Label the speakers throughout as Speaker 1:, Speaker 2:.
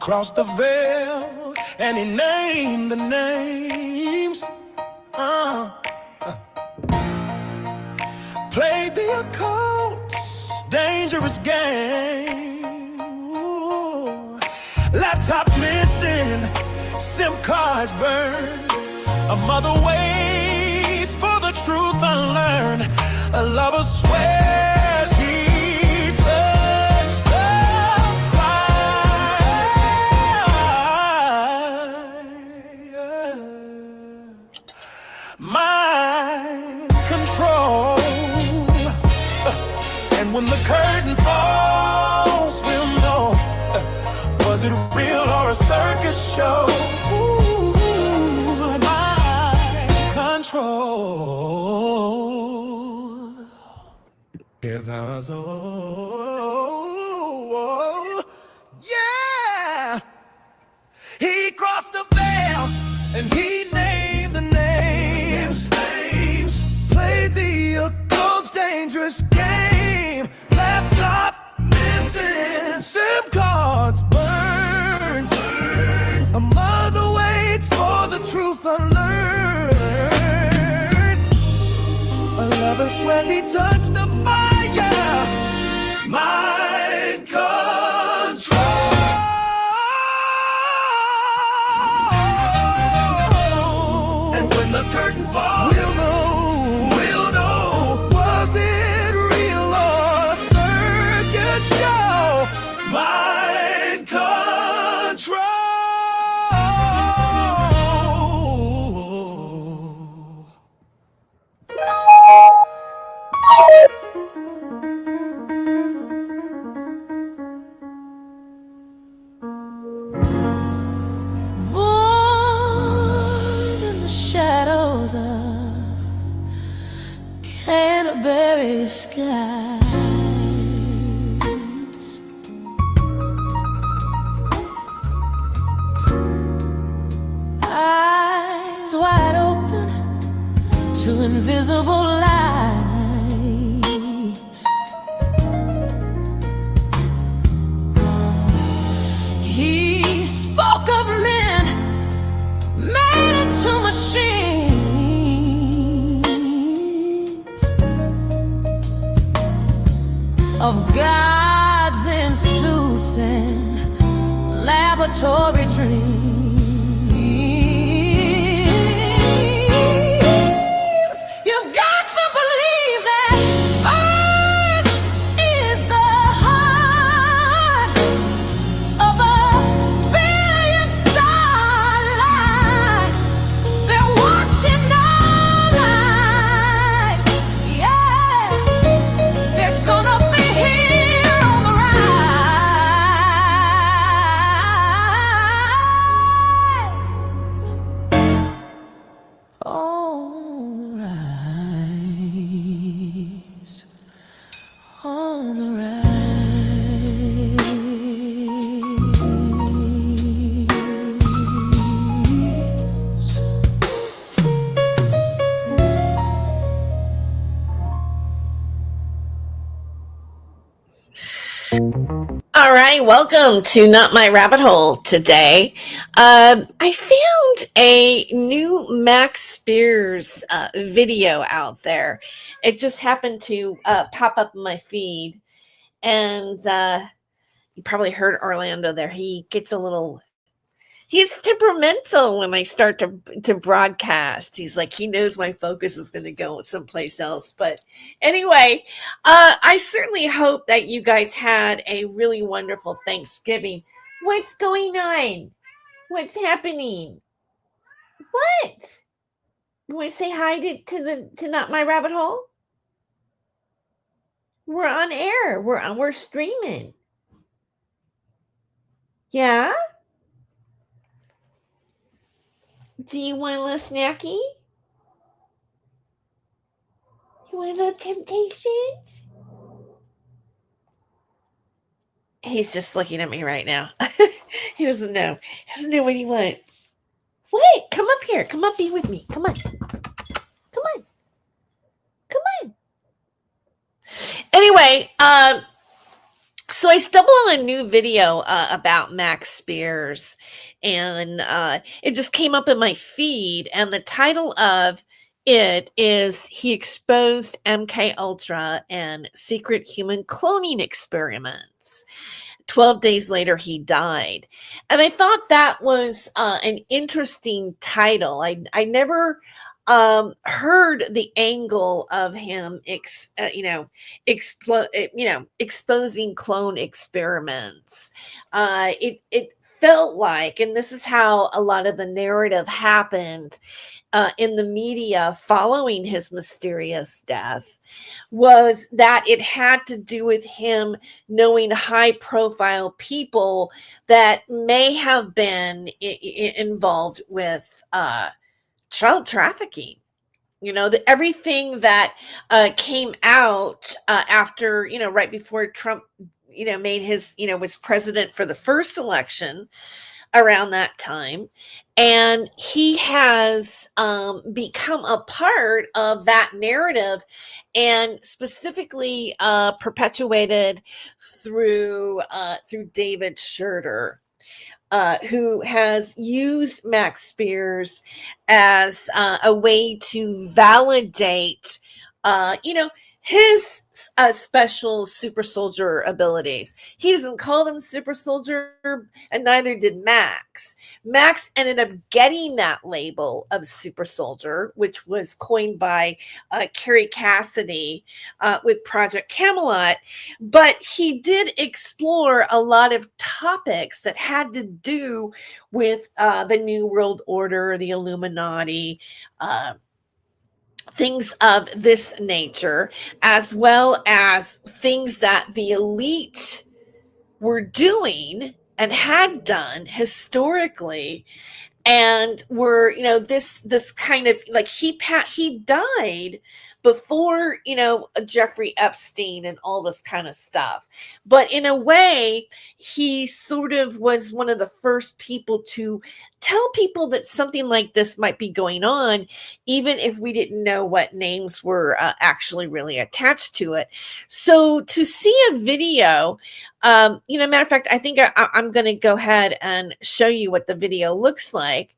Speaker 1: crossed the veil and he named the names. Played the occult, dangerous game. Ooh. Laptop missing, SIM cards burned. A mother waits for the truth unlearned. A lover swears he touched the fire. Mind control. And when the curtain falls, we'll know, was it real or a circus show? Ooh, mind control. If I was, oh, yeah, he crossed the veil and he named the names. Played the occult's dangerous game. Laptop missing, SIM cards burned. A mother waits for the truth unlearned. A lover swears he touched the fire. Mind control. And when the curtain falls, we'll know, was it real or a circus show? Mind control.
Speaker 2: Born in the shadows of Canterbury skies, eyes wide open to invisible lies. He spoke of men made into machines, of gods in suits and laboratory dreams. You've got to believe that Earth is the heart of a billion starlight. They're watching our lives, yeah. They're gonna be here on the rise. On the rise. On the rise.
Speaker 3: All right, welcome to Not My Rabbit Hole today. I found a new Max Spiers video out there. It just happened to pop up in my feed, and you probably heard Orlando there. He gets a little... He's temperamental when I start to broadcast. He's like, he knows my focus is going to go someplace else. But anyway, I certainly hope that you guys had a really wonderful Thanksgiving. What's going on? What's happening? What? You want to say hi to Not My Rabbit Hole? We're on air. We're streaming. Yeah? Do you want a little snacky? You want a little Temptations? He's just looking at me right now. He doesn't know. He doesn't know what he wants. What? Come up here. Come up, be with me. Come on. Come on. Come on. Anyway, So I stumbled on a new video about Max Spiers, and it just came up in my feed. And the title of it is "He Exposed MK Ultra and Secret Human Cloning Experiments." 12 days later, he died. And I thought that was an interesting title. I never heard the angle of him, exposing clone experiments. It felt like, and this is how a lot of the narrative happened in the media following his mysterious death, was that it had to do with him knowing high profile people that may have been involved with child trafficking. Everything that came out after, right before Trump, made his, was president for the first election around that time. And he has become a part of that narrative, and specifically perpetuated through David Schroeder, who has used Max Spiers as a way to validate, his special super soldier abilities. He doesn't call them super soldier, and neither did Max. Max ended up getting that label of super soldier, which was coined by Carrie Cassidy with Project Camelot. But he did explore a lot of topics that had to do with the New World Order, the Illuminati, things of this nature, as well as things that the elite were doing and had done historically, and were, this kind of like, he died before, Jeffrey Epstein and all this kind of stuff. But in a way, he sort of was one of the first people to tell people that something like this might be going on, even if we didn't know what names were actually really attached to it. So to see a video, matter of fact, I think I'm going to go ahead and show you what the video looks like,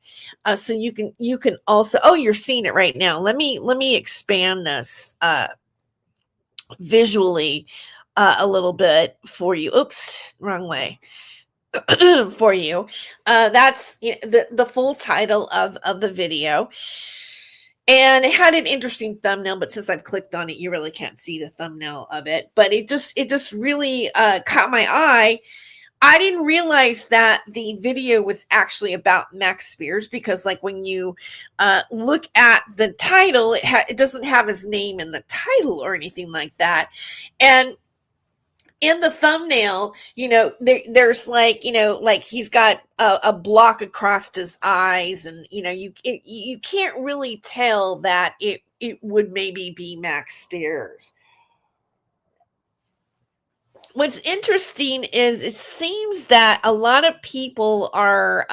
Speaker 3: so you can also. Oh, you're seeing it right now. Let me expand this visually a little bit for you. Oops, wrong way. For you. That's the full title of the video. And it had an interesting thumbnail, but since I've clicked on it, you really can't see the thumbnail of it. But it just really caught my eye. I didn't realize that the video was actually about Max Spiers, because like when you look at the title, it doesn't have his name in the title or anything like that. And in the thumbnail, there's like, like he's got a block across his eyes, and you can't really tell that it would maybe be Max Spiers. What's interesting is it seems that a lot of people are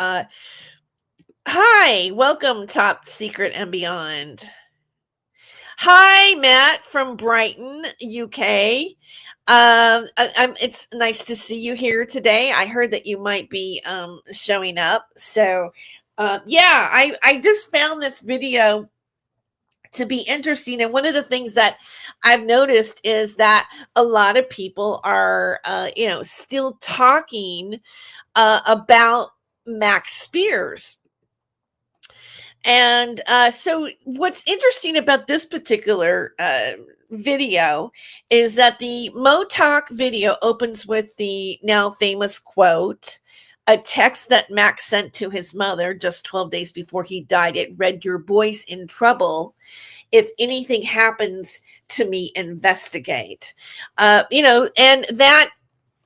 Speaker 3: hi, welcome, Top Secret and Beyond. Hi, Matt from Brighton, UK. It's nice to see you here today. I heard that you might be showing up. So yeah, I just found this video to be interesting. And one of the things that I've noticed is that a lot of people are, still talking about Max Spiers. And so what's interesting about this particular video is that the Motalk video opens with the now famous quote, a text that Max sent to his mother just 12 days before he died. It read, "Your boy's in trouble. If anything happens to me, investigate." And that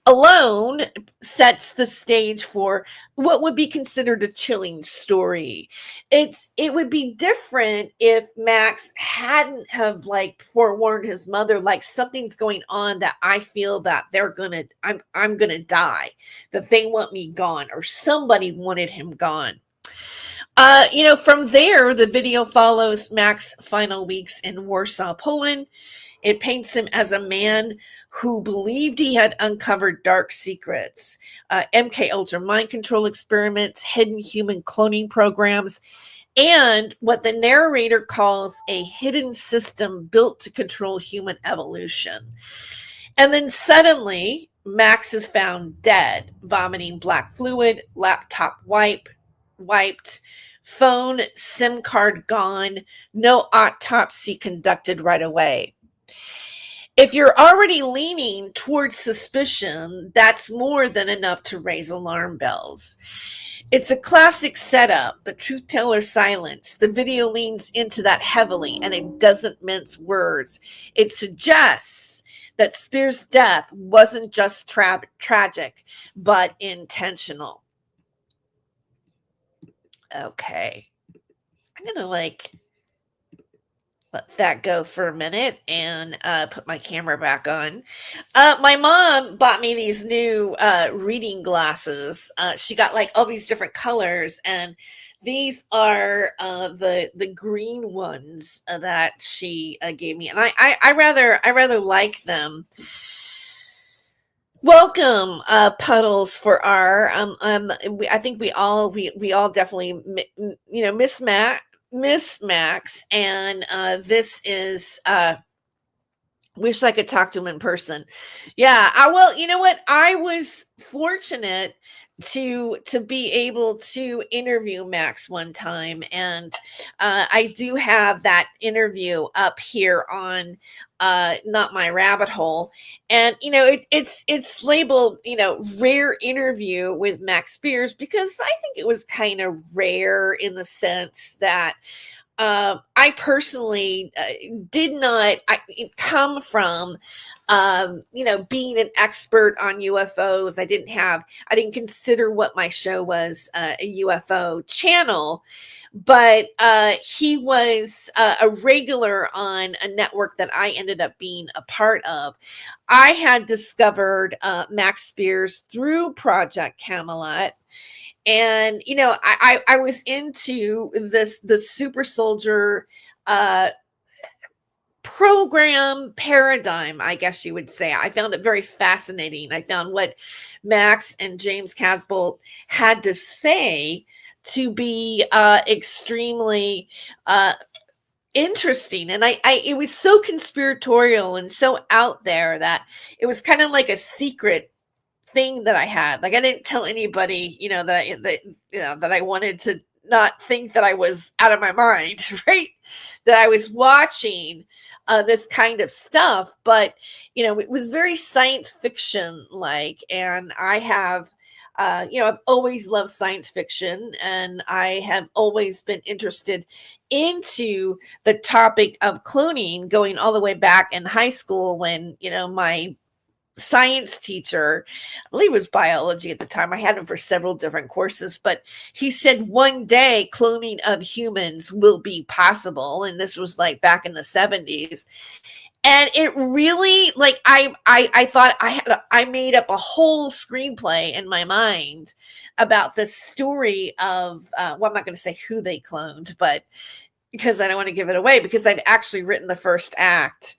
Speaker 3: alone sets the stage for what would be considered a chilling story. It would be different if Max hadn't have like forewarned his mother, like, something's going on that I feel that I'm gonna die, that they want me gone, or somebody wanted him gone. From there, the video follows Max's final weeks in Warsaw, Poland. It paints him as a man who believed he had uncovered dark secrets, MK Ultra mind control experiments, hidden human cloning programs, and what the narrator calls a hidden system built to control human evolution. And then suddenly, Max is found dead, vomiting black fluid, laptop wiped, phone, SIM card gone, no autopsy conducted right away. If you're already leaning towards suspicion, that's more than enough to raise alarm bells. It's a classic setup, the truth teller silence. The video leans into that heavily, and it doesn't mince words. It suggests that Spiers' death wasn't just tragic, but intentional. Okay. I'm going to let that go for a minute and put my camera back on. My mom bought me these new reading glasses. She got all these different colors, and these are the green ones that she gave me, and I rather like them. Welcome, Puddles for R. I think we all definitely miss Max, and this is wish I could talk to him in person. Yeah, well, you know what? I was fortunate to be able to interview Max one time, and I do have that interview up here on Not My Rabbit Hole, and it's labeled rare interview with Max Spiers, because I think it was kind of rare in the sense that I personally did not come from, being an expert on UFOs. I didn't consider what my show was a UFO channel, but he was a regular on a network that I ended up being a part of. I had discovered Max Spiers through Project Camelot. And, I was into the super soldier program paradigm, I guess you would say. I found it very fascinating. I found what Max and James Casbolt had to say to be extremely interesting. And it was so conspiratorial and so out there that it was kind of like a secret thing that I had. I didn't tell anybody, that I wanted to not think that I was out of my mind, right? That I was watching this kind of stuff, but it was very science fiction like, and I have I've always loved science fiction, and I have always been interested into the topic of cloning, going all the way back in high school when my science teacher, I believe it was biology at the time, I had him for several different courses, but he said one day cloning of humans will be possible, and this was back in the 70s. And it really, I thought I made up a whole screenplay in my mind about the story of I'm not going to say who they cloned, but because I don't want to give it away, because I've actually written the first act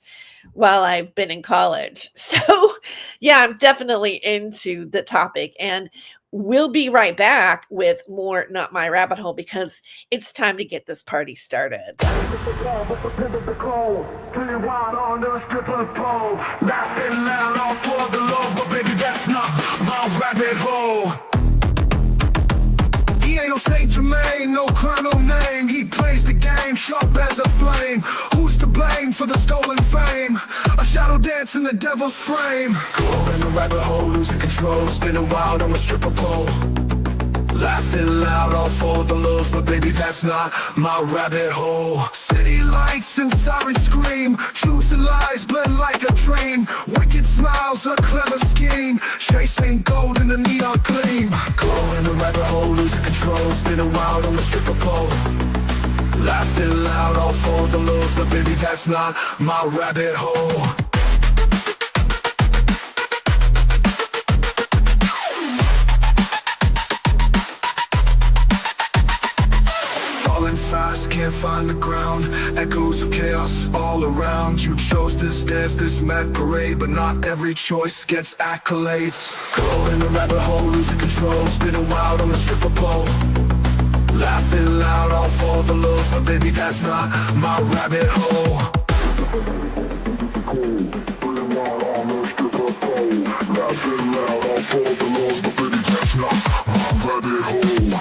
Speaker 3: while I've been in college. So yeah, I'm definitely into the topic, and we'll be right back with more Not My Rabbit Hole, because it's time to get this party started.
Speaker 1: He ain't no Saint Germain, no crown, no name. He plays the game sharp as a flame. Who's to blame for the stolen fame? A shadow dance in the devil's frame. Go in the rabbit hole, losing control, spinning wild on a stripper pole. Laughing loud, all for the lows, but baby, that's not my rabbit hole. City lights and sirens scream, truth and lies blend like a dream. Wicked smiles, a clever scheme, chasing gold in the neon gleam. Go in the rabbit hole, losing control, spinning wild on the stripper pole. Laughing loud, all for the lows, but baby, that's not my rabbit hole. Fast, can't find the ground. Echoes of chaos all around. You chose this dance, this mad parade, but not every choice gets accolades. Go in the rabbit hole, losing control, spinning wild on the stripper pole. Laughing loud, all for the lows, but baby, that's not my rabbit hole. Laughing loud, all for the lows, but baby, that's not my rabbit hole.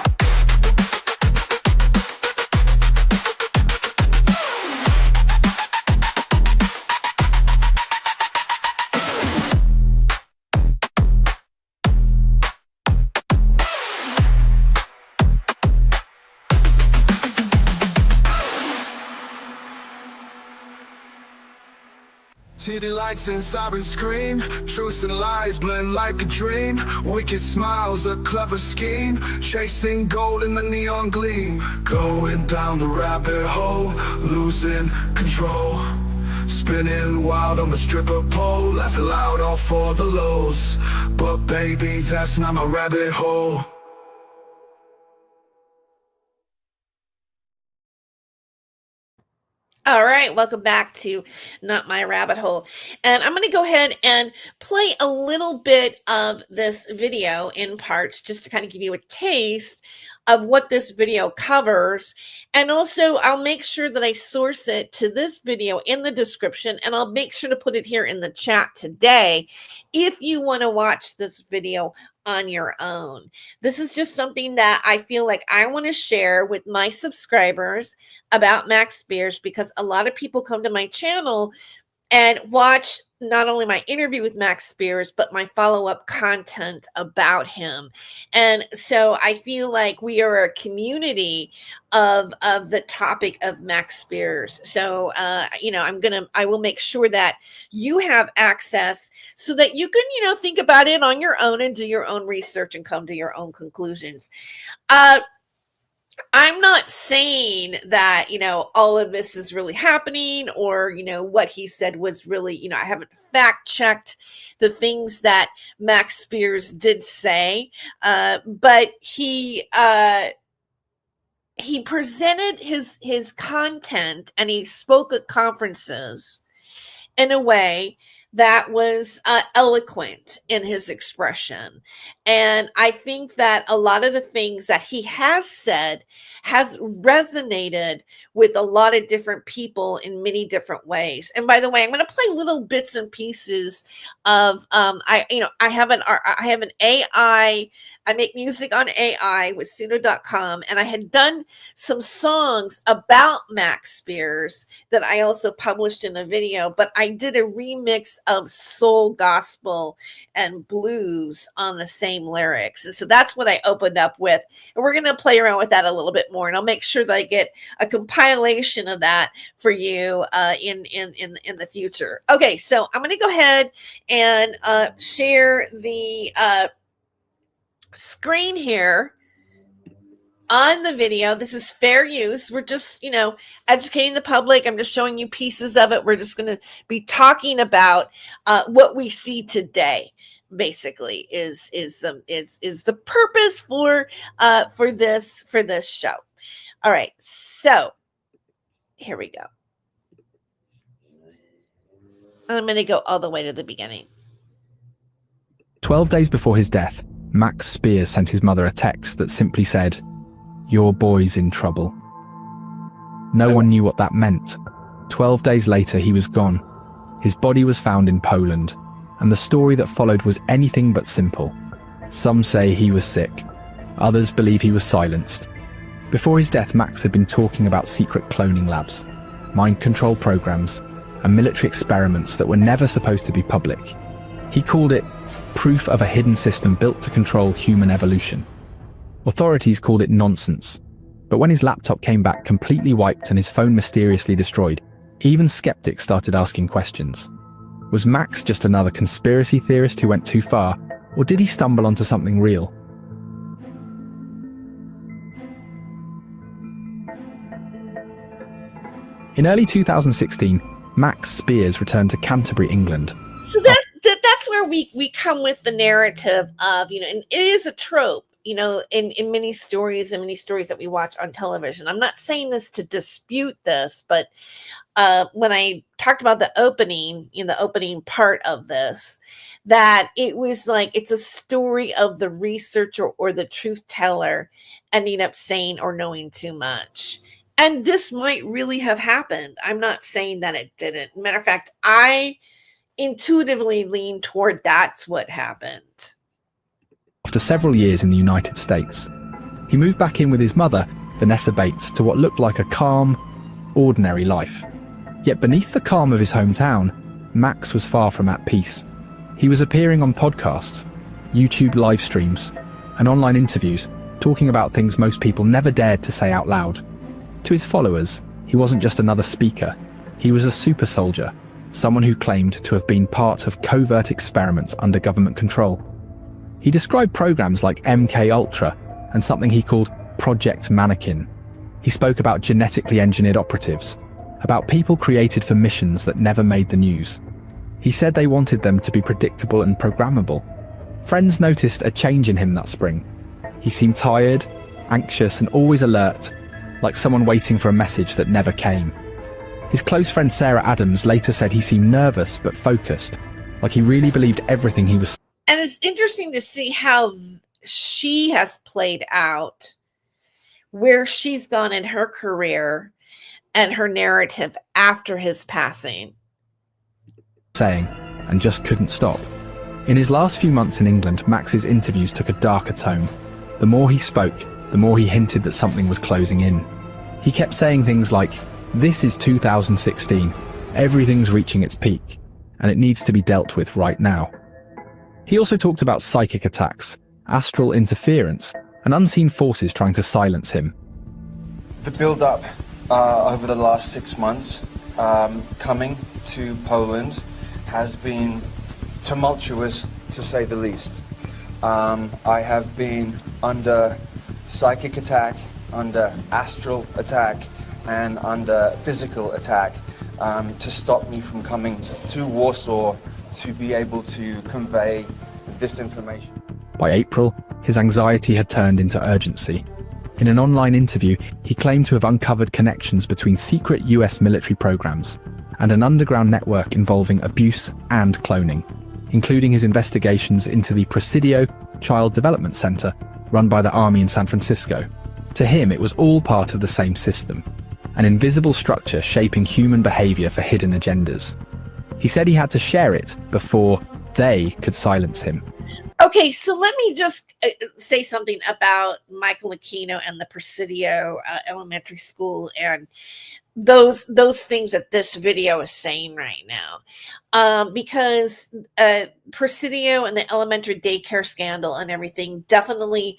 Speaker 1: City lights and sirens scream. Truth and lies blend like a dream. Wicked smiles, a clever scheme. Chasing gold in the neon gleam. Going down the rabbit hole, losing control. Spinning wild on the stripper pole. Laughing loud, all for the lows. But baby, that's not my rabbit hole.
Speaker 3: All right, welcome back to Not My Rabbit Hole. And I'm going to go ahead and play a little bit of this video in parts just to kind of give you a taste of what this video covers. And also, I'll make sure that I source it to this video in the description, and I'll make sure to put it here in the chat today if you want to watch this video on your own. This is just something that I feel like I want to share with my subscribers about Max Spiers, because a lot of people come to my channel and watch not only my interview with Max Spiers, but my follow-up content about him. And so I feel like we are a community of the topic of Max Spiers. So, I will make sure that you have access so that you can, think about it on your own and do your own research and come to your own conclusions. I'm not saying that, all of this is really happening, or, what he said was really, I haven't fact checked the things that Max Spiers did say, but he presented his content and he spoke at conferences in a way that was eloquent in his expression. And I think that a lot of the things that he has said has resonated with a lot of different people in many different ways. And by the way, I'm going to play little bits and pieces of I have an AI. I make music on AI with Suno.com, and I had done some songs about Max Spiers that I also published in a video, but I did a remix of soul, gospel, and blues on the same lyrics. And so that's what I opened up with. And we're going to play around with that a little bit more, and I'll make sure that I get a compilation of that for you in the future. Okay, so I'm going to go ahead and share the screen here on the video. This is fair use. We're just, educating the public. I'm just showing you pieces of it. We're just going to be talking about what we see today. Basically, is the purpose for this show. All right, so here we go. I'm going to go all the way to the beginning.
Speaker 4: 12 days before his death, Max Spiers sent his mother a text that simply said, "Your boy's in trouble." No one knew what that meant. 12 days later, he was gone. His body was found in Poland, and the story that followed was anything but simple. Some say he was sick. Others believe he was silenced. Before his death, Max had been talking about secret cloning labs, mind control programs, and military experiments that were never supposed to be public. He called it proof of a hidden system built to control human evolution. Authorities called it nonsense. But when his laptop came back completely wiped and his phone mysteriously destroyed, even skeptics started asking questions. Was Max just another conspiracy theorist who went too far, or did he stumble onto something real? In early 2016, Max Spiers returned to Canterbury, England.
Speaker 3: So that's where we come with the narrative of, and it is a trope in many stories that we watch on television. I'm not saying this to dispute this, but when I talked about the opening, in the opening part of this, that it was like it's a story of the researcher or the truth teller ending up saying or knowing too much. And this might really have happened. I'm not saying that it didn't. Matter of fact, I intuitively lean toward that's what happened.
Speaker 4: After several years in the United States, he moved back in with his mother, Vanessa Bates, to what looked like a calm, ordinary life. Yet beneath the calm of his hometown, Max was far from at peace. He was appearing on podcasts, YouTube live streams, and online interviews, talking about things most people never dared to say out loud. To his followers, he wasn't just another speaker. He was a super soldier, someone who claimed to have been part of covert experiments under government control. He described programs like MK Ultra and something he called Project Mannequin. He spoke about genetically engineered operatives, about people created for missions that never made the news. He said they wanted them to be predictable and programmable. Friends noticed a change in him that spring. He seemed tired, anxious, and always alert, like someone waiting for a message that never came. His close friend Sarah Adams later said he seemed nervous but focused, like he really believed everything he was.
Speaker 3: And it's interesting to see how she has played out, where she's gone in her career and her narrative after his passing.
Speaker 4: Saying, and just couldn't stop. In his last few months in England, Max's interviews took a darker tone. The more he spoke, the more he hinted that something was closing in. He kept saying things like, "This is 2016, everything's reaching its peak, and it needs to be dealt with right now." He also talked about psychic attacks, astral interference, and unseen forces trying to silence him.
Speaker 5: The build-up over the last 6 months, coming to Poland, has been tumultuous, to say the least. I have been under psychic attack, under astral attack, and under physical attack to stop me from coming to Warsaw to be able to convey this information.
Speaker 4: By April, his anxiety had turned into urgency. In an online interview, he claimed to have uncovered connections between secret US military programs and an underground network involving abuse and cloning, including his investigations into the Presidio Child Development Center run by the Army in San Francisco. To him, it was all part of the same system, an invisible structure shaping human behavior for hidden agendas. He said he had to share it before they could silence him.
Speaker 3: Okay, so let me just say something about Michael Aquino and the Presidio Elementary School and those things that this video is saying right now, because Presidio and the elementary daycare scandal and everything definitely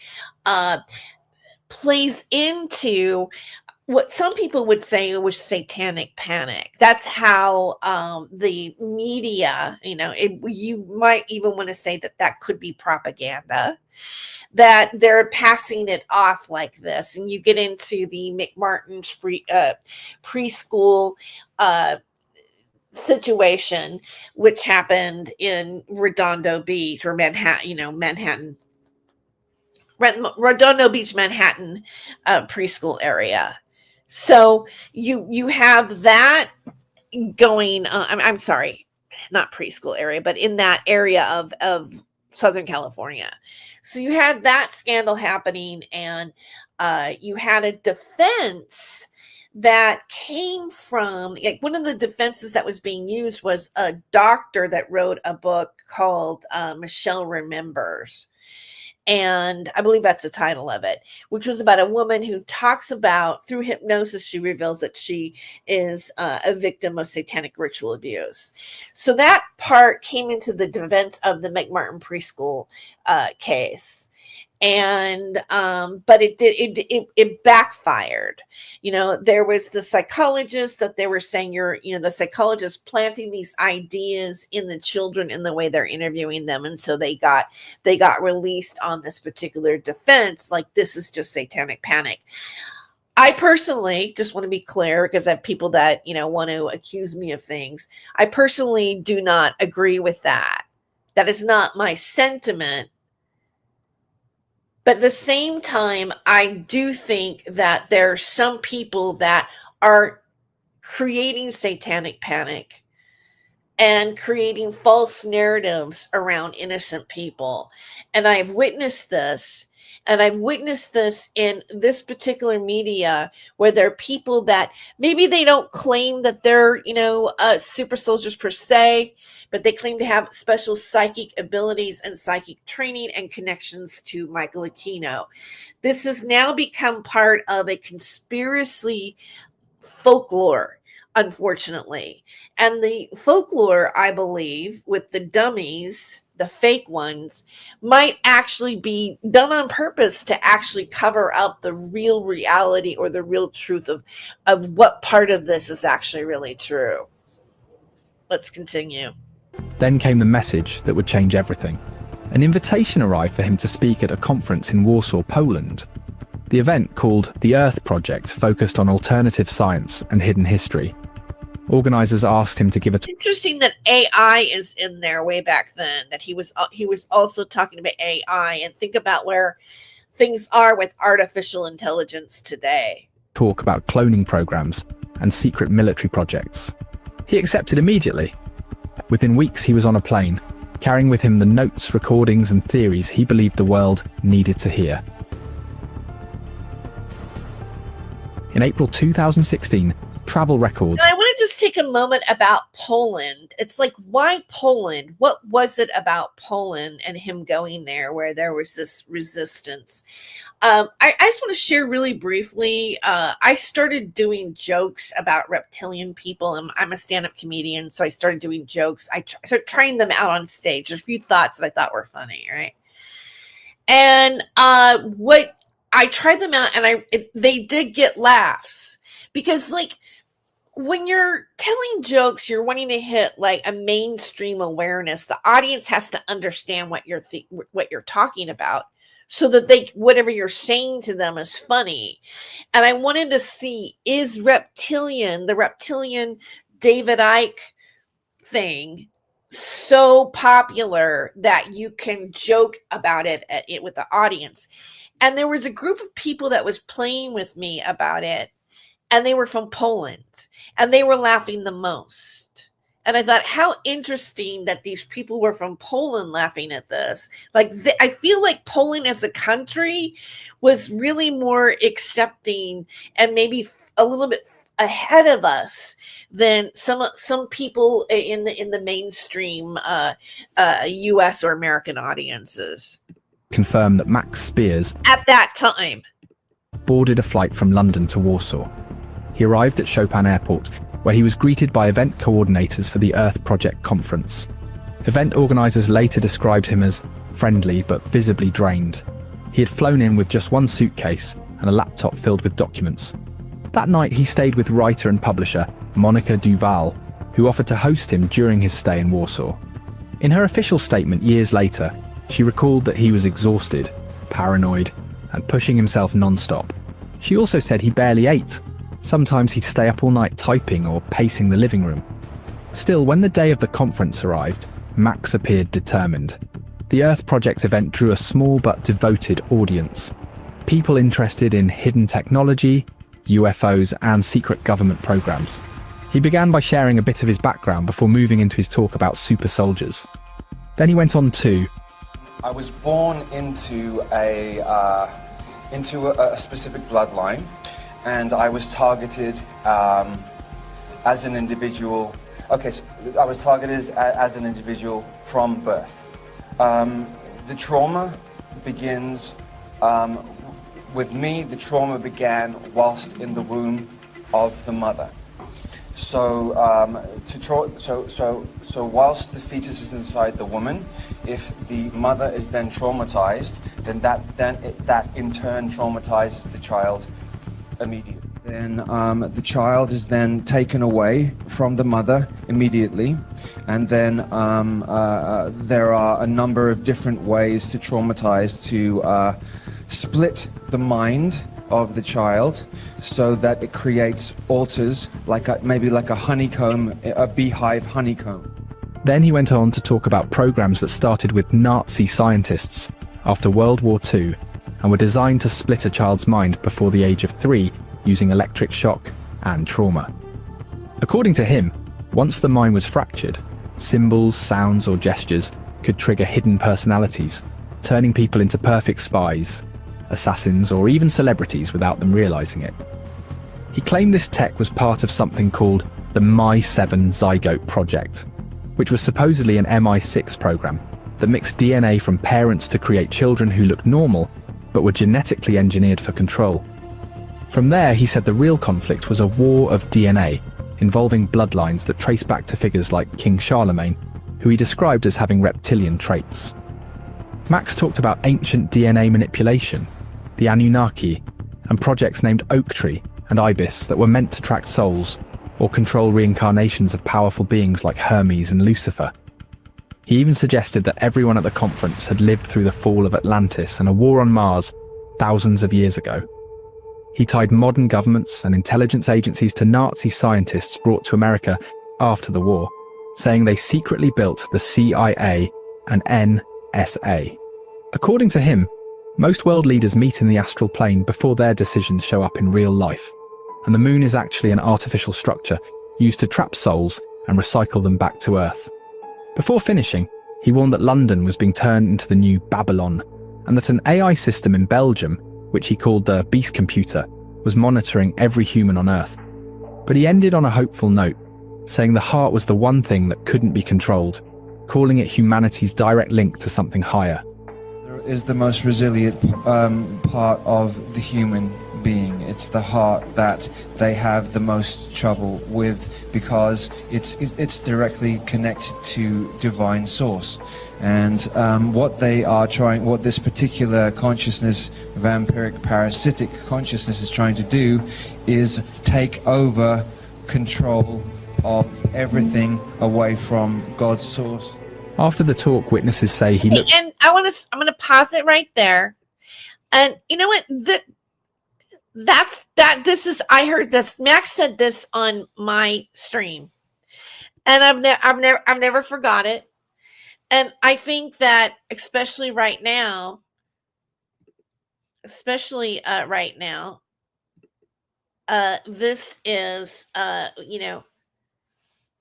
Speaker 3: plays into what some people would say was satanic panic. That's how the media, you might even want to say that could be propaganda, that they're passing it off like this. And you get into the McMartin's preschool situation, which happened in Redondo Beach or Manhattan, Redondo Beach, Manhattan preschool area. So you have that going. I'm sorry, not preschool area, but in that area of Southern California. So you had that scandal happening, and you had a defense that came from, like, one of the defenses that was being used was a doctor that wrote a book called Michelle Remembers. And I believe that's the title of it, which was about a woman who talks about, through hypnosis, she reveals that she is a victim of satanic ritual abuse. So that part came into the defense of the McMartin preschool case. And but it backfired. There was the psychologist that they were saying the psychologist planting these ideas in the children in the way they're interviewing them, and so they got released on this particular defense, like this is just satanic panic. I personally just want to be clear, because I have people that want to accuse me of things. I personally do not agree with that. That is not my sentiment. But at the same time, I do think that there are some people that are creating satanic panic and creating false narratives around innocent people. And I've witnessed this. And I've witnessed this in this particular media where there are people that maybe they don't claim that they're, super soldiers per se, but they claim to have special psychic abilities and psychic training and connections to Michael Aquino. This has now become part of a conspiracy folklore, unfortunately. And the folklore, I believe, with the dummies, the fake ones, might actually be done on purpose to actually cover up the real reality or the real truth of what part of this is actually really true. Let's continue.
Speaker 4: Then came the message that would change everything. An invitation arrived for him to speak at a conference in Warsaw, Poland. The event, called The Earth Project, focused on alternative science and hidden history. Organizers asked him to give a
Speaker 3: Interesting that AI is in there way back then, that he was also talking about AI, and think about where things are with artificial intelligence today.
Speaker 4: talk about cloning programs and secret military projects. He accepted immediately. Within weeks, he was on a plane, carrying with him the notes, recordings, and theories he believed the world needed to hear. In April 2016, travel records...
Speaker 3: I want to just take a moment about Poland. It's like, why Poland? What was it about Poland and him going there where there was this resistance? I just want to share really briefly. I started doing jokes about reptilian people, and I'm a stand-up comedian, so I started doing jokes. I started trying them out on stage. There's a few thoughts that I thought were funny, right? And I tried them out, and they did get laughs, because like when you're telling jokes, you're wanting to hit like a mainstream awareness. The audience has to understand what you're talking about, so that whatever you're saying to them is funny. And I wanted to see, is the reptilian David Icke thing so popular that you can joke about it with the audience? And there was a group of people that was playing with me about it, and they were from Poland, and they were laughing the most. And I thought, how interesting that these people were from Poland laughing at this. Like, I feel like Poland as a country was really more accepting and maybe a little bit ahead of us than some people in the mainstream U.S. or American audiences.
Speaker 4: Confirmed that Max Spiers,
Speaker 3: at that time,
Speaker 4: boarded a flight from London to Warsaw. He arrived at Chopin Airport, where he was greeted by event coordinators for the Earth Project conference. Event organizers later described him as friendly but visibly drained. He had flown in with just one suitcase and a laptop filled with documents. That night, he stayed with writer and publisher Monica Duval, who offered to host him during his stay in Warsaw. In her official statement years later, she recalled that he was exhausted, paranoid, and pushing himself non-stop. She also said he barely ate. Sometimes he'd stay up all night typing or pacing the living room. Still, when the day of the conference arrived, Max appeared determined. The Earth Project event drew a small but devoted audience. People interested in hidden technology, UFOs, and secret government programs. He began by sharing a bit of his background before moving into his talk about super soldiers. Then he went on to...
Speaker 5: I was born into a specific bloodline, and I was targeted as an individual. Okay, so I was targeted as an individual from birth. The trauma begins with me. The trauma began whilst in the womb of the mother. So, so whilst the fetus is inside the woman, if the mother is then traumatized, then that in turn traumatizes the child immediately. Then the child is then taken away from the mother immediately, and then there are a number of different ways to traumatize, to split the mind of the child so that it creates alters, maybe like a honeycomb, a beehive honeycomb.
Speaker 4: Then he went on to talk about programs that started with Nazi scientists after World War II and were designed to split a child's mind before the age of 3 using electric shock and trauma. According to him, once the mind was fractured, symbols, sounds, or gestures could trigger hidden personalities, turning people into perfect spies, assassins, or even celebrities without them realizing it. He claimed this tech was part of something called the My7 Zygote Project, which was supposedly an MI6 program that mixed DNA from parents to create children who looked normal but were genetically engineered for control. From there, he said the real conflict was a war of DNA involving bloodlines that trace back to figures like King Charlemagne, who he described as having reptilian traits. Max talked about ancient DNA manipulation, the Anunnaki, and projects named Oak Tree and Ibis that were meant to track souls or control reincarnations of powerful beings like Hermes and Lucifer. He even suggested that everyone at the conference had lived through the fall of Atlantis and a war on Mars thousands of years ago. He tied modern governments and intelligence agencies to Nazi scientists brought to America after the war, saying they secretly built the CIA and NSA. According to him, most world leaders meet in the astral plane before their decisions show up in real life, and the moon is actually an artificial structure used to trap souls and recycle them back to Earth. Before finishing, he warned that London was being turned into the new Babylon, and that an AI system in Belgium, which he called the Beast Computer, was monitoring every human on Earth. But he ended on a hopeful note, saying the heart was the one thing that couldn't be controlled, calling it humanity's direct link to something higher.
Speaker 5: Is the most resilient part of the human being. It's the heart that they have the most trouble with, because it's directly connected to divine source. And what this particular consciousness, vampiric parasitic consciousness, is trying to do is take over control of everything away from God's source.
Speaker 4: After the talk, witnesses say he looked...
Speaker 3: And I'm going to pause it right there. And you know what? I heard this. Max said this on my stream, and I've never forgot it. And I think that especially right now, this is,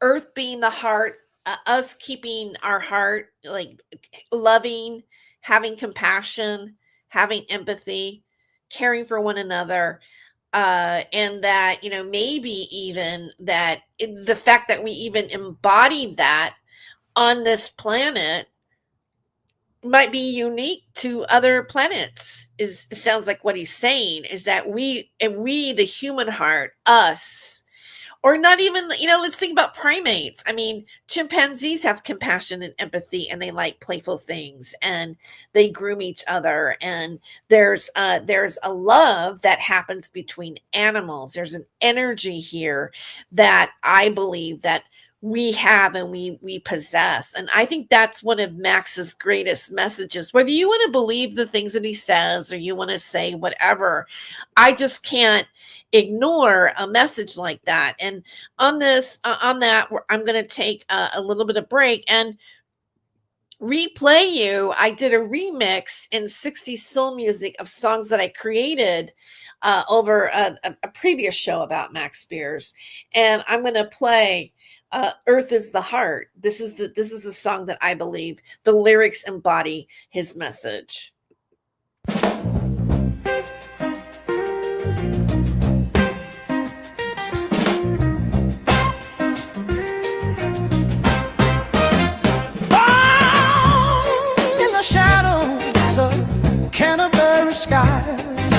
Speaker 3: Earth being the heart, us keeping our heart, like loving, having compassion, having empathy, caring for one another, and that, maybe even that the fact that we even embodied that on this planet might be unique to other planets. Sounds like what he's saying is that we, the human heart, us, or not even, let's think about primates. I mean, chimpanzees have compassion and empathy, and they like playful things, and they groom each other. And there's a love that happens between animals. There's an energy here that I believe that we have and we possess. And I think that's one of Max's greatest messages. Whether you want to believe the things that he says or you want to say whatever, I just can't ignore a message like that. And on that, I'm going to take a little bit of break and replay you. I did a remix in 60s soul music of songs that I created over a previous show about Max Spiers. And I'm going to play Earth is the Heart. This is the song that I believe the lyrics embody his message.
Speaker 6: Skies,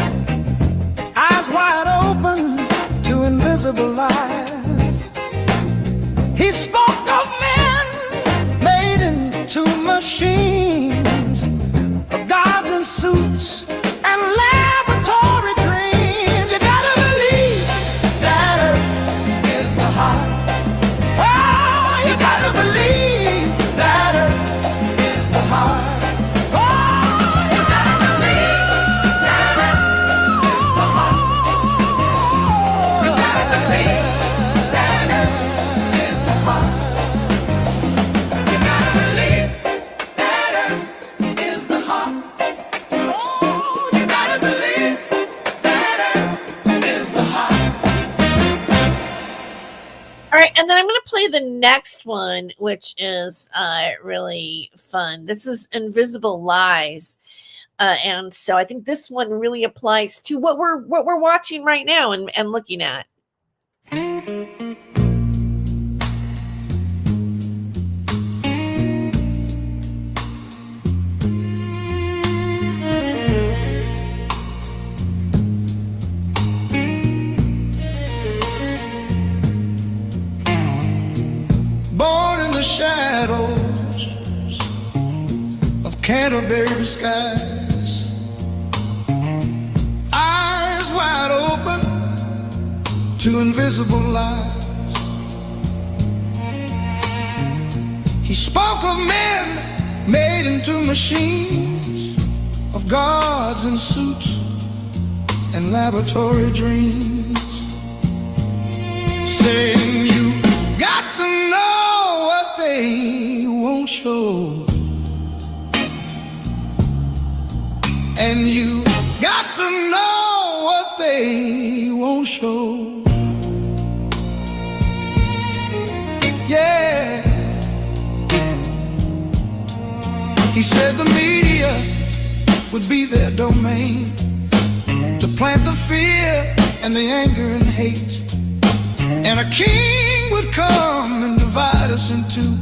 Speaker 6: eyes wide open to invisible lies. He spoke of men made into machines, of gods in suits and laboratory dreams. You gotta believe that Earth is the heart. Oh, you gotta believe that Earth is the heart.
Speaker 3: the next one, which is really fun. This is Invisible Lies. And so I think this one really applies to what we're watching right now and looking at.
Speaker 6: Born in the shadows of Canterbury skies, eyes wide open to invisible lies. He spoke of men made into machines, of gods in suits and laboratory dreams, saying you got to know what they won't show, and you got to know what they won't show. Yeah. He said the media would be their domain, to plant the fear and the anger and hate, and a king would come and divide us in two,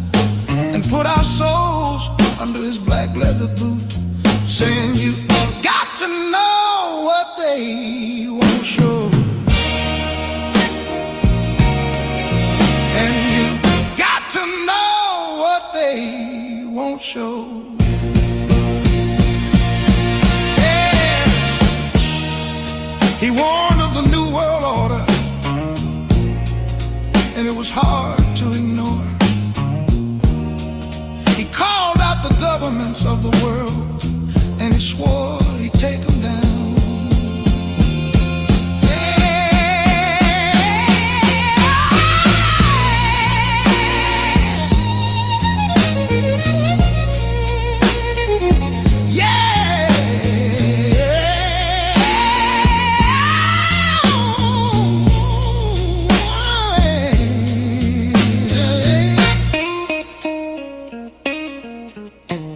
Speaker 6: and put our souls under his black leather boot, saying you got to know what they won't show, and you got to know what they won't show. Yeah. He warned of the New World Order, and it was hard to ignore. He called out the governments of the world, and he swore he'd take them down.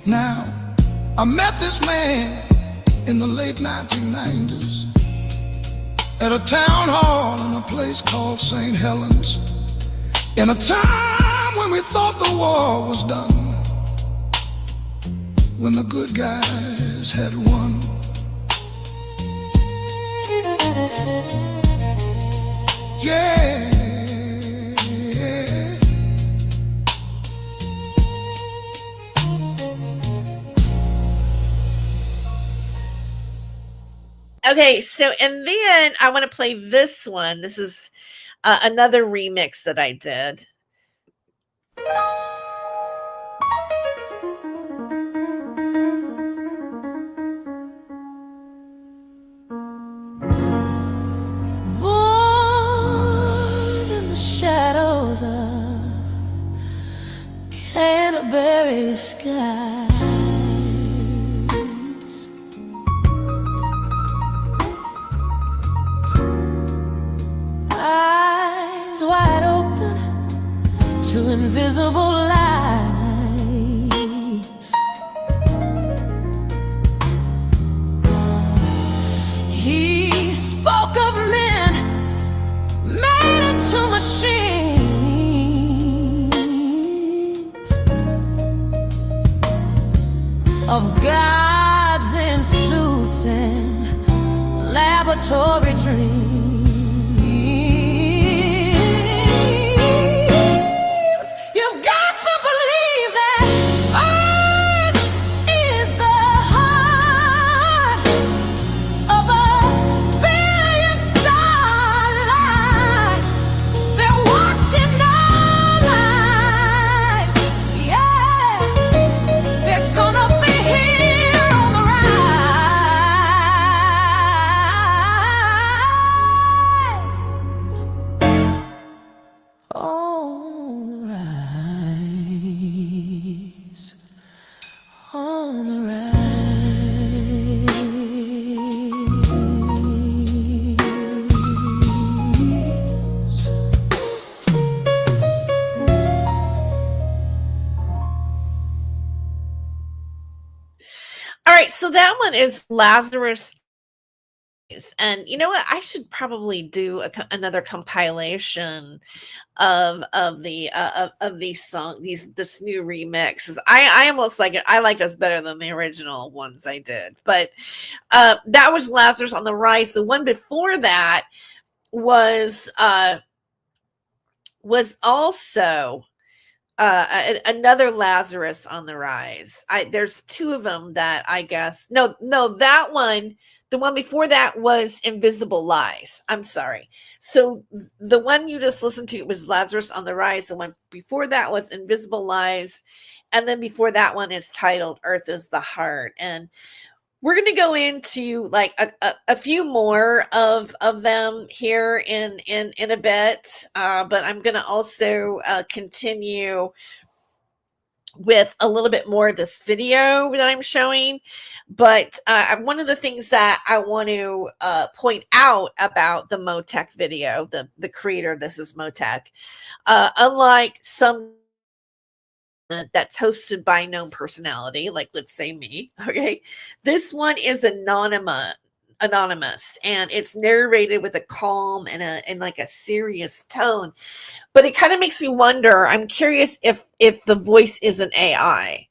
Speaker 6: Now, I met this man in the late 1990s at a town hall in a place called St. Helens, in a time when we thought the war was done, when the good guys had won. Yeah.
Speaker 3: Okay, so and then I want to play this one. This is another remix that I did.
Speaker 2: Born in the shadows of Canterbury skies, eyes wide open to invisible lies. He spoke of men made into machines, of gods in suits and laboratory dreams. You've got to believe that Earth is the heart of a billion starlight. They're watching our lives. Yeah, they're gonna be here on the rise.
Speaker 3: So that one is Lazarus. And you know what? I should probably do another compilation of these songs, this new remix. I almost like it. I like this better than the original ones I did. But that was Lazarus on the Rise. The one before that was also another Lazarus on the Rise. There's two of them that I guess. No, that one. The one before that was Invisible Lies. I'm sorry. So the one you just listened to was Lazarus on the Rise. The one before that was Invisible Lies. And then before that one is titled Earth is the Heart. And we're going to go into like a few more of them here in a bit. But I'm going to also continue with a little bit more of this video that I'm showing. But one of the things that I want to point out about the Motec video, the creator of This Is Motec, unlike some that's hosted by a known personality, like let's say me, okay, this one is anonymous, and it's narrated with a calm and like a serious tone. But it kind of makes me wonder, I'm curious if the voice is an AI,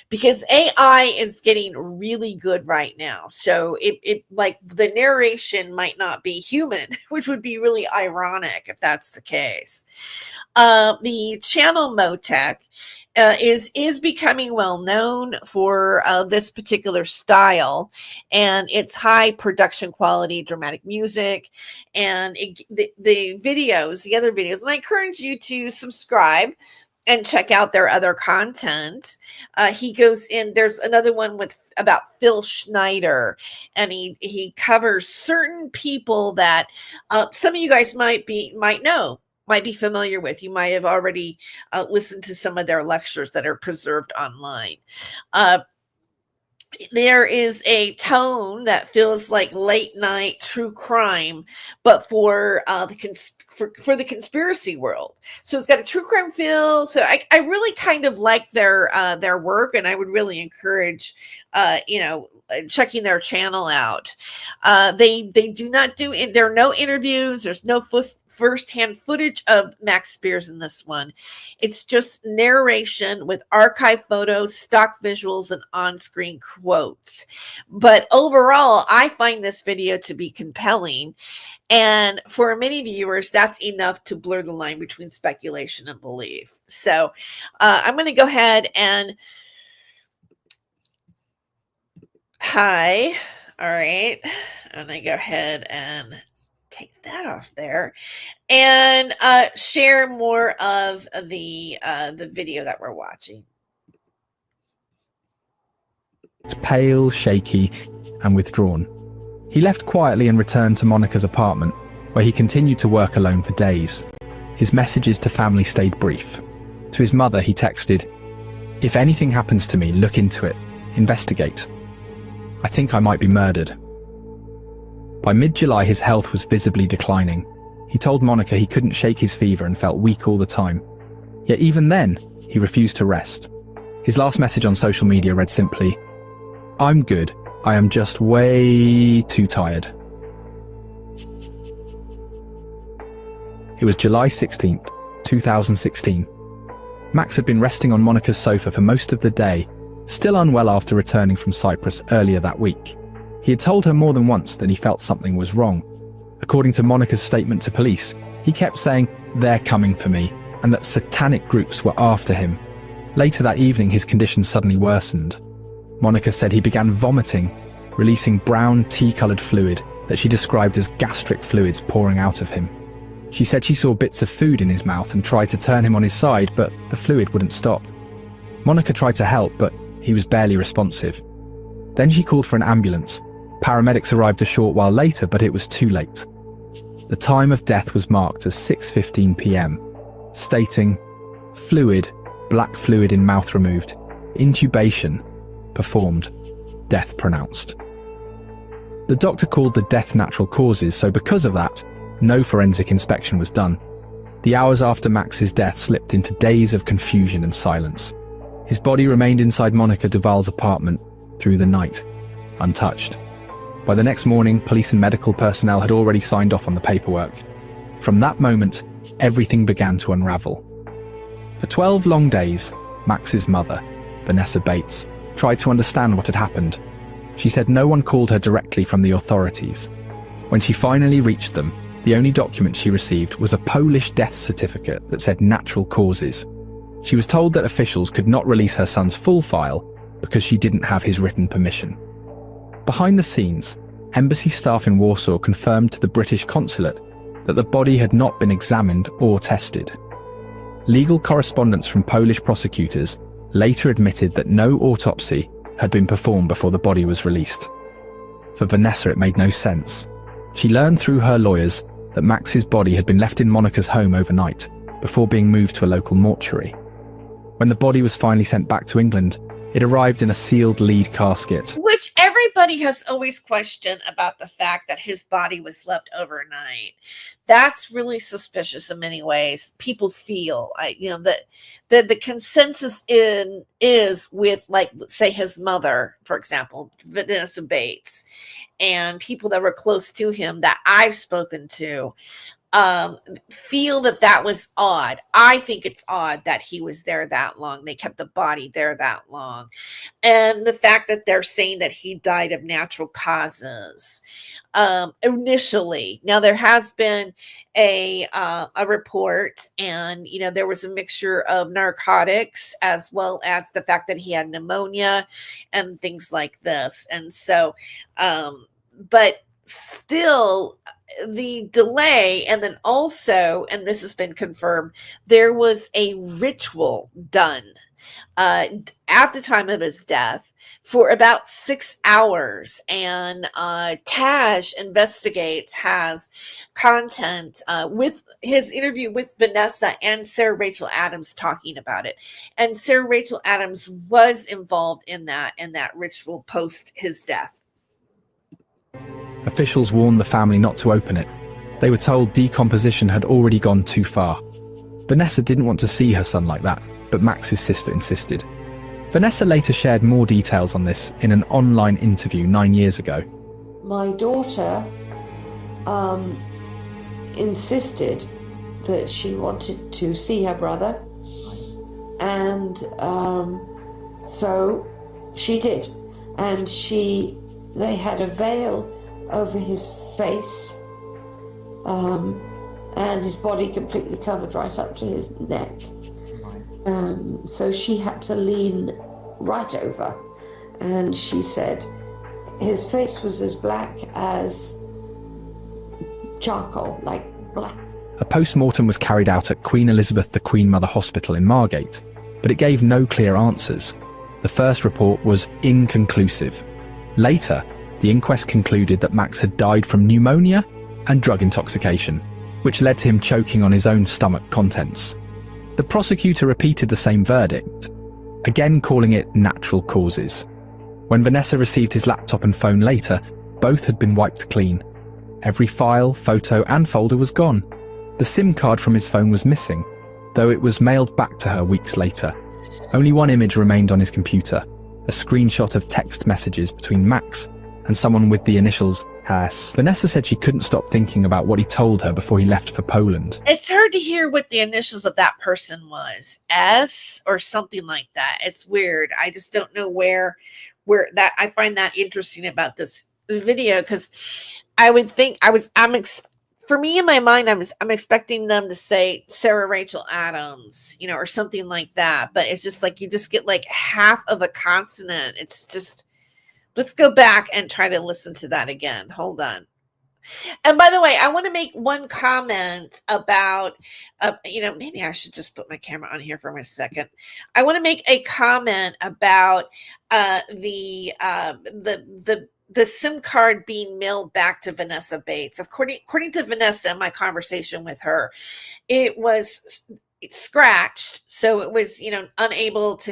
Speaker 3: because AI is getting really good right now. So it like the narration might not be human, which would be really ironic if that's the case. The channel Motec is becoming well known for this particular style and its high production quality, dramatic music, and the videos, the other videos. And I encourage you to subscribe and check out their other content. He goes in, there's another one about Phil Schneider, and he covers certain people that some of you guys might be familiar with. You might have already listened to some of their lectures that are preserved online. There is a tone that feels like late night true crime, but for the conspiracy world. So it's got a true crime feel. So I really kind of like their work, and I would really encourage checking their channel out. They do not do it. There are no interviews. There's no first-hand footage of Max Spiers in this one. It's just narration with archive photos, stock visuals, and on-screen quotes. But overall, I find this video to be compelling. And for many viewers, that's enough to blur the line between speculation and belief. So I'm going to go ahead and... Hi. All right. I'm going to go ahead and take that off there and share more of the video that we're watching.
Speaker 4: Pale, shaky, and withdrawn. He left quietly and returned to Monica's apartment, where he continued to work alone for days. His messages to family stayed brief. To his mother, he texted, "If anything happens to me, look into it. Investigate. I think I might be murdered." By mid-July, his health was visibly declining. He told Monica he couldn't shake his fever and felt weak all the time. Yet even then, he refused to rest. His last message on social media read simply, "I'm good. I am just way too tired." It was July 16th, 2016. Max had been resting on Monica's sofa for most of the day, still unwell after returning from Cyprus earlier that week. He had told her more than once that he felt something was wrong. According to Monica's statement to police, he kept saying, "They're coming for me," and that satanic groups were after him. Later that evening, his condition suddenly worsened. Monica said he began vomiting, releasing brown tea-coloured fluid that she described as gastric fluids pouring out of him. She said she saw bits of food in his mouth and tried to turn him on his side, but the fluid wouldn't stop. Monica tried to help, but he was barely responsive. Then she called for an ambulance. Paramedics arrived a short while later, but it was too late. The time of death was marked as 6:15 p.m, stating, "Fluid, black fluid in mouth removed, intubation performed, death pronounced." The doctor called the death natural causes, so because of that, no forensic inspection was done. The hours after Max's death slipped into days of confusion and silence. His body remained inside Monica Duval's apartment through the night. untouched. By the next morning, police and medical personnel had already signed off on the paperwork. From that moment, everything began to unravel. For 12 long days, Max's mother, Vanessa Bates, tried to understand what had happened. She said no one called her directly from the authorities. When she finally reached them, the only document she received was a Polish death certificate that said natural causes. She was told that officials could not release her son's full file because she didn't have his written permission. Behind the scenes, embassy staff in Warsaw confirmed to the British consulate that the body had not been examined or tested. Legal correspondence from Polish prosecutors later admitted that no autopsy had been performed before the body was released. For Vanessa, it made no sense. She learned through her lawyers that Max's body had been left in Monica's home overnight before being moved to a local mortuary. When the body was finally sent back to England, it arrived in a sealed lead casket.
Speaker 3: Which everybody has always questioned about the fact that his body was left overnight. That's really suspicious in many ways. People feel, that the consensus is with, like, say, his mother, for example, Vanessa Bates, and people that were close to him that I've spoken to, feel that was odd. I think it's odd that he was there that long. They kept the body there that long. And the fact that they're saying that he died of natural causes initially. Now, there has been a report, and, there was a mixture of narcotics as well as the fact that he had pneumonia and things like this. And so, but still, the delay, and then also, and this has been confirmed, there was a ritual done at the time of his death for about 6 hours, and Taj Investigates has content with his interview with Vanessa and Sarah Rachel Adams talking about it. And Sarah Rachel Adams was involved in that ritual post his death.
Speaker 4: Officials warned the family not to open it. They were told decomposition had already gone too far. Vanessa didn't want to see her son like that, but Max's sister insisted. Vanessa later shared more details on this in an online interview 9 years ago.
Speaker 7: My daughter insisted that she wanted to see her brother, and so she did. And they had a veil over his face, and his body completely covered right up to his neck. So she had to lean right over, and she said his face was as black as charcoal, like black.
Speaker 4: A post-mortem was carried out at Queen Elizabeth the Queen Mother Hospital in Margate, but it gave no clear answers. The first report was inconclusive. Later, the inquest concluded that Max had died from pneumonia and drug intoxication, which led to him choking on his own stomach contents. The prosecutor repeated the same verdict, again calling it natural causes. When Vanessa received his laptop and phone later, both had been wiped clean. Every file, photo and folder was gone. The SIM card from his phone was missing, though it was mailed back to her weeks later. Only one image remained on his computer, a screenshot of text messages between Max and someone with the initials Has. Vanessa said she couldn't stop thinking about what he told her before he left for Poland.
Speaker 3: It's hard to hear what the initials of that person was. S or something like that. It's weird. I just don't know where that. I find that interesting about this video, because I would think for me in my mind, I'm expecting them to say Sarah Rachel Adams, or something like that. But it's just like you just get like half of a consonant. It's just. Let's go back and try to listen to that again. Hold on. And by the way, I want to make one comment about, maybe I should just put my camera on here for a second. I want to make a comment about the SIM card being mailed back to Vanessa Bates. According to Vanessa, in my conversation with her, it was scratched, so it was unable to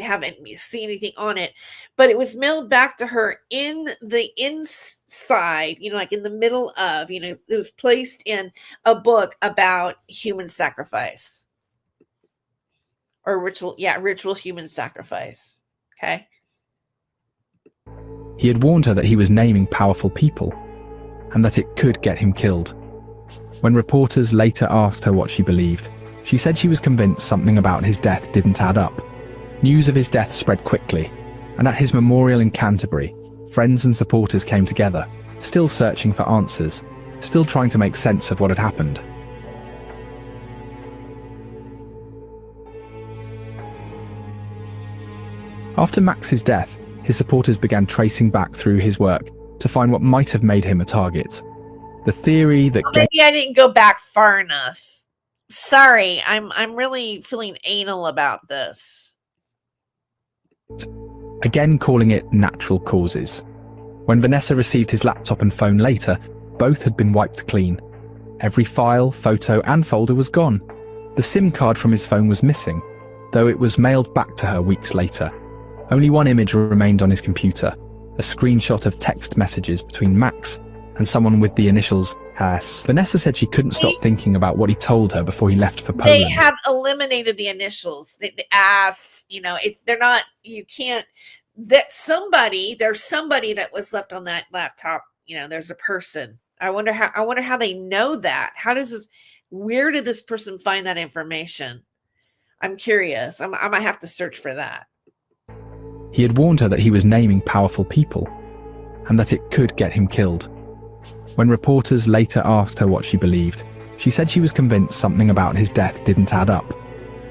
Speaker 3: see anything on it, but it was mailed back to her in the inside, like in the middle of, it was placed in a book about human sacrifice or ritual human sacrifice. Okay.
Speaker 4: He had warned her that he was naming powerful people and that it could get him killed. When reporters later asked her what she believed, she said she was convinced something about his death didn't add up. News of his death spread quickly, and at his memorial in Canterbury, friends and supporters came together, still searching for answers, still trying to make sense of what had happened. After Max's death, his supporters began tracing back through his work to find what might have made him a target. The theory that
Speaker 3: Maybe I didn't go back far enough. Sorry, I'm really feeling anal about this.
Speaker 4: Again calling it natural causes. When Vanessa received his laptop and phone later, both had been wiped clean. Every file, photo and folder was gone. The SIM card from his phone was missing, though it was mailed back to her weeks later. Only one image remained on his computer, a screenshot of text messages between Max and someone with the initials S. Vanessa said she couldn't stop thinking about what he told her before he left for Poland.
Speaker 3: They have eliminated the initials, the ass. They're not. You can't. There's somebody that was left on that laptop. There's a person. I wonder how they know that. Where did this person find that information? I'm curious. I might have to search for that.
Speaker 4: He had warned her that he was naming powerful people and that it could get him killed. When reporters later asked her what she believed, she said she was convinced something about his death didn't add up.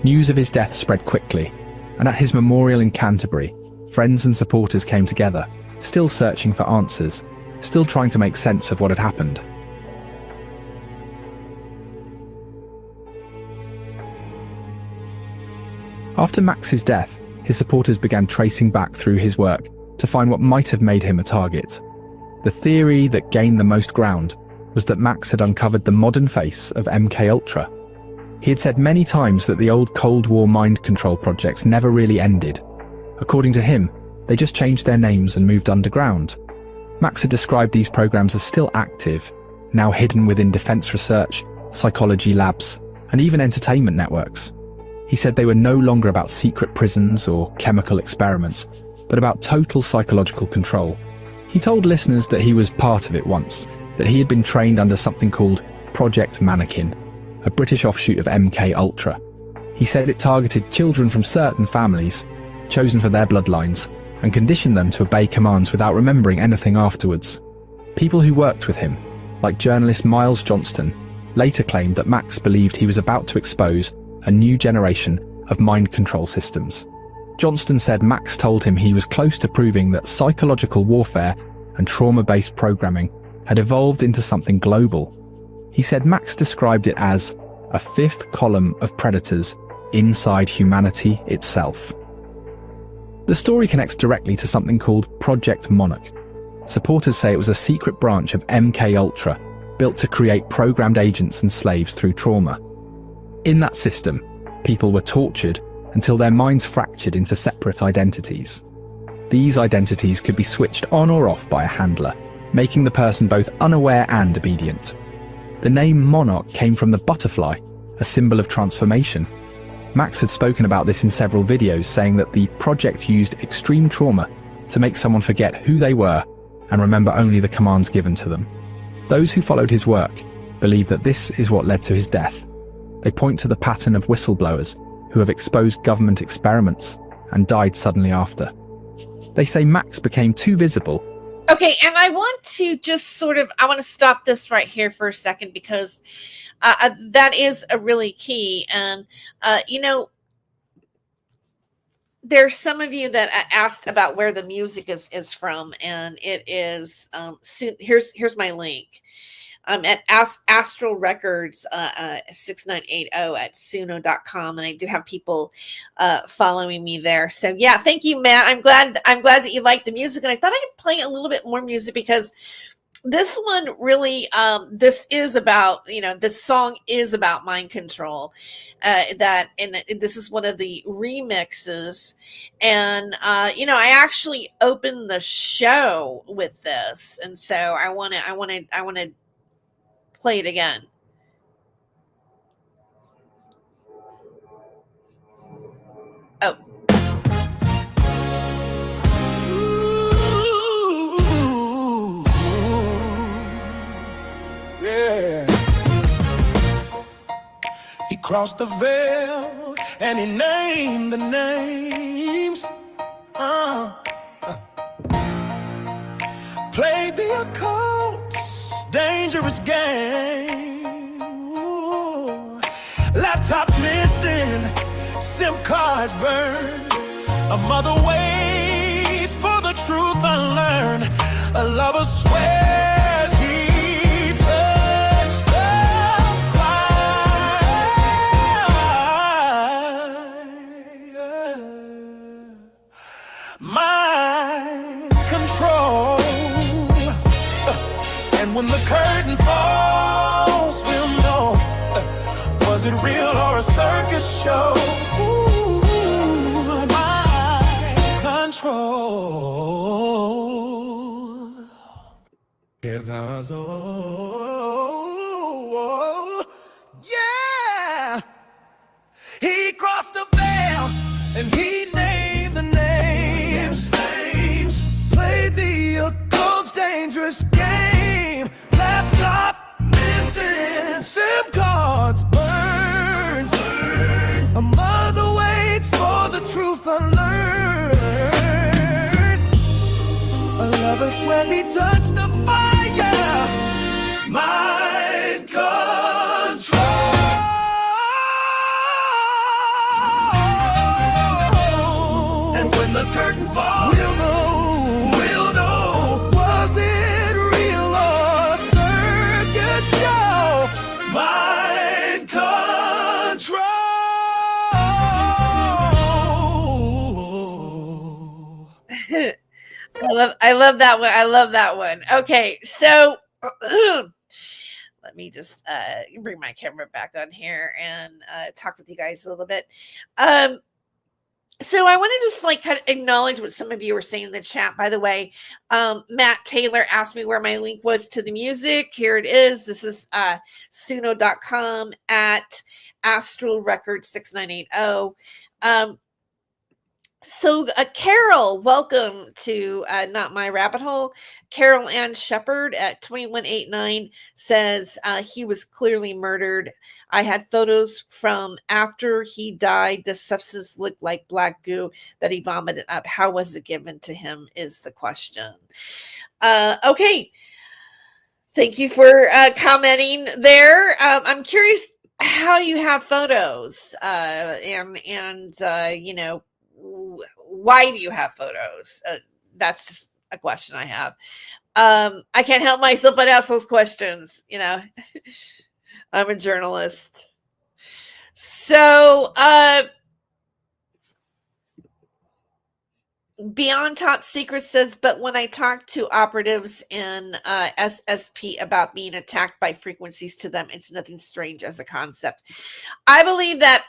Speaker 4: News of his death spread quickly, and at his memorial in Canterbury, friends and supporters came together, still searching for answers, still trying to make sense of what had happened. After Max's death, his supporters began tracing back through his work to find what might have made him a target. The theory that gained the most ground was that Max had uncovered the modern face of MKUltra. He had said many times that the old Cold War mind control projects never really ended. According to him, they just changed their names and moved underground. Max had described these programs as still active, now hidden within defense research, psychology labs, and even entertainment networks. He said they were no longer about secret prisons or chemical experiments, but about total psychological control. He told listeners that he was part of it once, that he had been trained under something called Project Mannequin, a British offshoot of MKUltra. He said it targeted children from certain families, chosen for their bloodlines, and conditioned them to obey commands without remembering anything afterwards. People who worked with him, like journalist Miles Johnston, later claimed that Max believed he was about to expose a new generation of mind control systems. Johnston said Max told him he was close to proving that psychological warfare and trauma-based programming had evolved into something global. He said Max described it as a fifth column of predators inside humanity itself. The story connects directly to something called Project Monarch. Supporters say it was a secret branch of MKUltra built to create programmed agents and slaves through trauma. In that system, people were tortured until their minds fractured into separate identities. These identities could be switched on or off by a handler, making the person both unaware and obedient. The name Monarch came from the butterfly, a symbol of transformation. Max had spoken about this in several videos, saying that the project used extreme trauma to make someone forget who they were and remember only the commands given to them. Those who followed his work believe that this is what led to his death. They point to the pattern of whistleblowers who have exposed government experiments and died suddenly after. They say Max became too visible.
Speaker 3: Okay, and I want to just I want to stop this right here for a second because that is a really key. And, there's some of you that asked about where the music is from, and it is, here's my link. At Astral Records 6980 at suno.com, and I do have people following me there. So yeah, thank you, Matt. I'm glad that you like the music, and I thought I'd play a little bit more music because this one really this is about, this song is about mind control, and this is one of the remixes, and I actually opened the show with this, and so I want to play it again. Oh.
Speaker 6: crossed the veil and he named the names. Played the occult, dangerous game. Ooh. Laptop missing, SIM cards burned. A mother waits for the truth unlearned. A lover swears he touched the fire. Mind control. And when the curtain falls, we'll know, was it real or a circus show? Ooh, mind control. If I was, oh, yeah, he crossed the veil and he named the names. Played the occult's dangerous game. Laptop missing, SIM cards burned. A mother waits for the truth unlearned. A lover swears he touched the fire. Mind control. And when the curtain falls, we'll know, was it real or a circus show? Mind control.
Speaker 3: I love that one. I love that one. Okay, so let me just bring my camera back on here and talk with you guys a little bit. So I want to just like kind of acknowledge what some of you were saying in the chat. By the way, Matt Taylor asked me where my link was to the music. Here it is. This is suno.com at Astral Record 6980. So Carol, welcome to Not My Rabbit Hole. Carol Ann Shepard at 2189 says he was clearly murdered. I had photos from after he died. The substance looked like black goo that he vomited up. How was it given to him is the question. Okay. Thank you for commenting there. I'm curious how you have photos and you know, why do you have photos? That's just a question I have. I can't help myself but ask those questions, you know. I'm a journalist. So Beyond Top Secret says, but when I talk to operatives in SSP about being attacked by frequencies to them, it's nothing strange as a concept. I believe that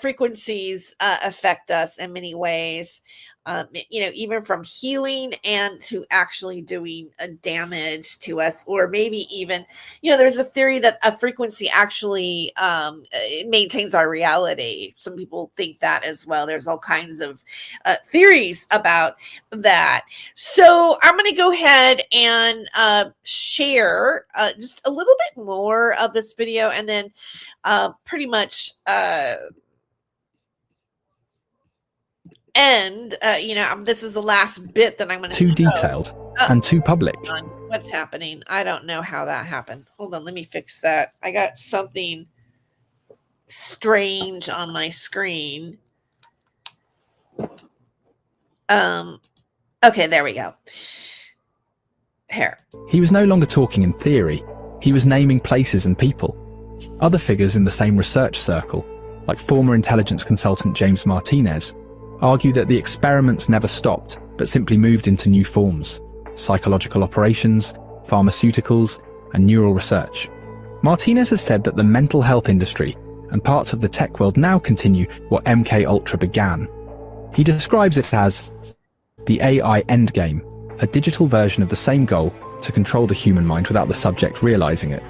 Speaker 3: frequencies affect us in many ways. You know, even from healing and to actually doing damage to us, or maybe even, you know, there's a theory that a frequency actually maintains our reality. Some people think that as well. There's all kinds of theories about that. So I'm going to go ahead and share just a little bit more of this video, and then pretty much and you know, this is the last bit that I'm going to
Speaker 4: too detailed and too public.
Speaker 3: What's happening? I don't know how that happened. Hold on, let me fix that. I got something strange on my screen. Okay, there we go. Here.
Speaker 4: He was no longer talking in theory. He was naming places and people. Other figures in the same research circle, like former intelligence consultant James Martinez, argue that the experiments never stopped, but simply moved into new forms: psychological operations, pharmaceuticals, and neural research. Martinez has said that the mental health industry and parts of the tech world now continue what MK Ultra began. He describes it as the AI endgame, a digital version of the same goal to control the human mind without the subject realizing it.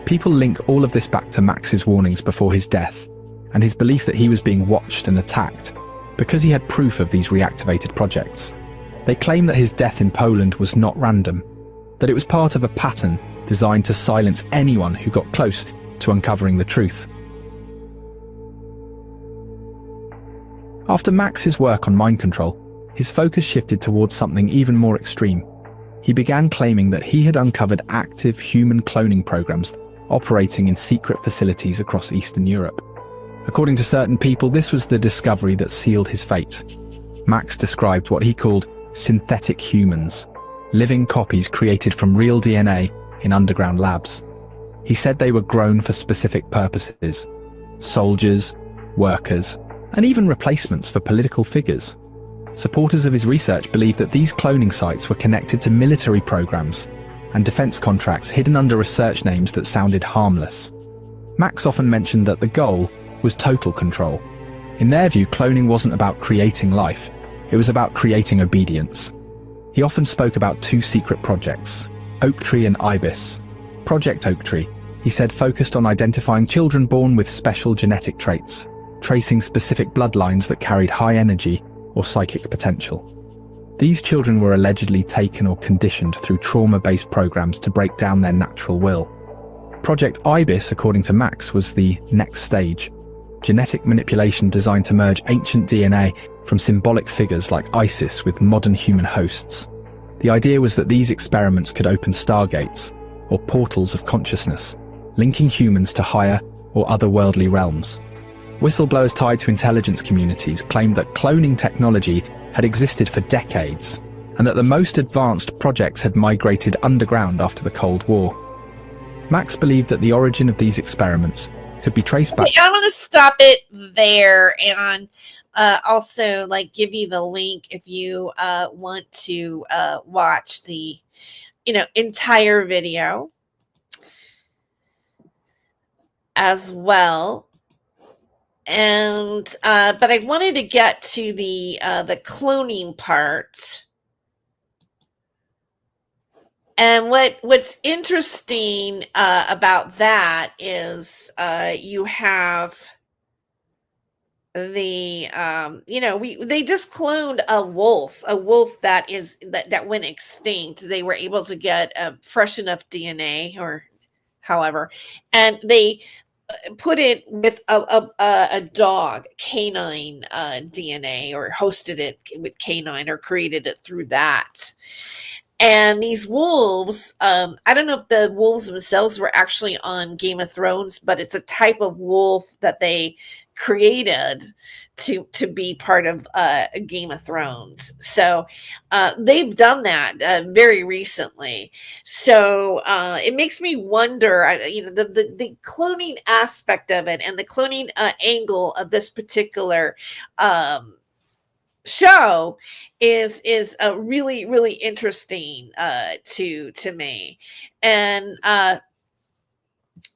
Speaker 4: People link all of this back to Max's warnings before his death, and his belief that he was being watched and attacked, because he had proof of these reactivated projects. They claim that his death in Poland was not random, that it was part of a pattern designed to silence anyone who got close to uncovering the truth. After Max's work on mind control, his focus shifted towards something even more extreme. He began claiming that he had uncovered active human cloning programs operating in secret facilities across Eastern Europe. According to certain people, this was the discovery that sealed his fate. Max described what he called synthetic humans, living copies created from real DNA in underground labs. He said they were grown for specific purposes: soldiers, workers, and even replacements for political figures. Supporters of his research believed that these cloning sites were connected to military programs and defense contracts hidden under research names that sounded harmless. Max often mentioned that the goal was total control. In their view, cloning wasn't about creating life, it was about creating obedience. He often spoke about two secret projects, Oak Tree and Ibis. Project Oak Tree, he said, focused on identifying children born with special genetic traits, tracing specific bloodlines that carried high energy or psychic potential. These children were allegedly taken or conditioned through trauma-based programs to break down their natural will. Project Ibis, according to Max, was the next stage, genetic manipulation designed to merge ancient DNA from symbolic figures like Isis with modern human hosts. The idea was that these experiments could open stargates, or portals of consciousness, linking humans to higher or otherworldly realms. Whistleblowers tied to intelligence communities claimed that cloning technology had existed for decades, and that the most advanced projects had migrated underground after the Cold War. Max believed that the origin of these experiments could be traced back.
Speaker 3: I'm going to stop it there and also give you the link if you want to watch the entire video as well. And but I wanted to get to the cloning part. And what's interesting about that is you have the they just cloned a wolf that went extinct. They were able to get fresh enough DNA or however, and they put it with a dog, canine DNA, or hosted it with canine, or created it through that. And these wolves, I don't know if the wolves themselves were actually on Game of Thrones, but it's a type of wolf that they created to be part of Game of Thrones. So they've done that very recently. So it makes me wonder, the cloning aspect of it and the cloning angle of this particular show is really, really interesting to me. And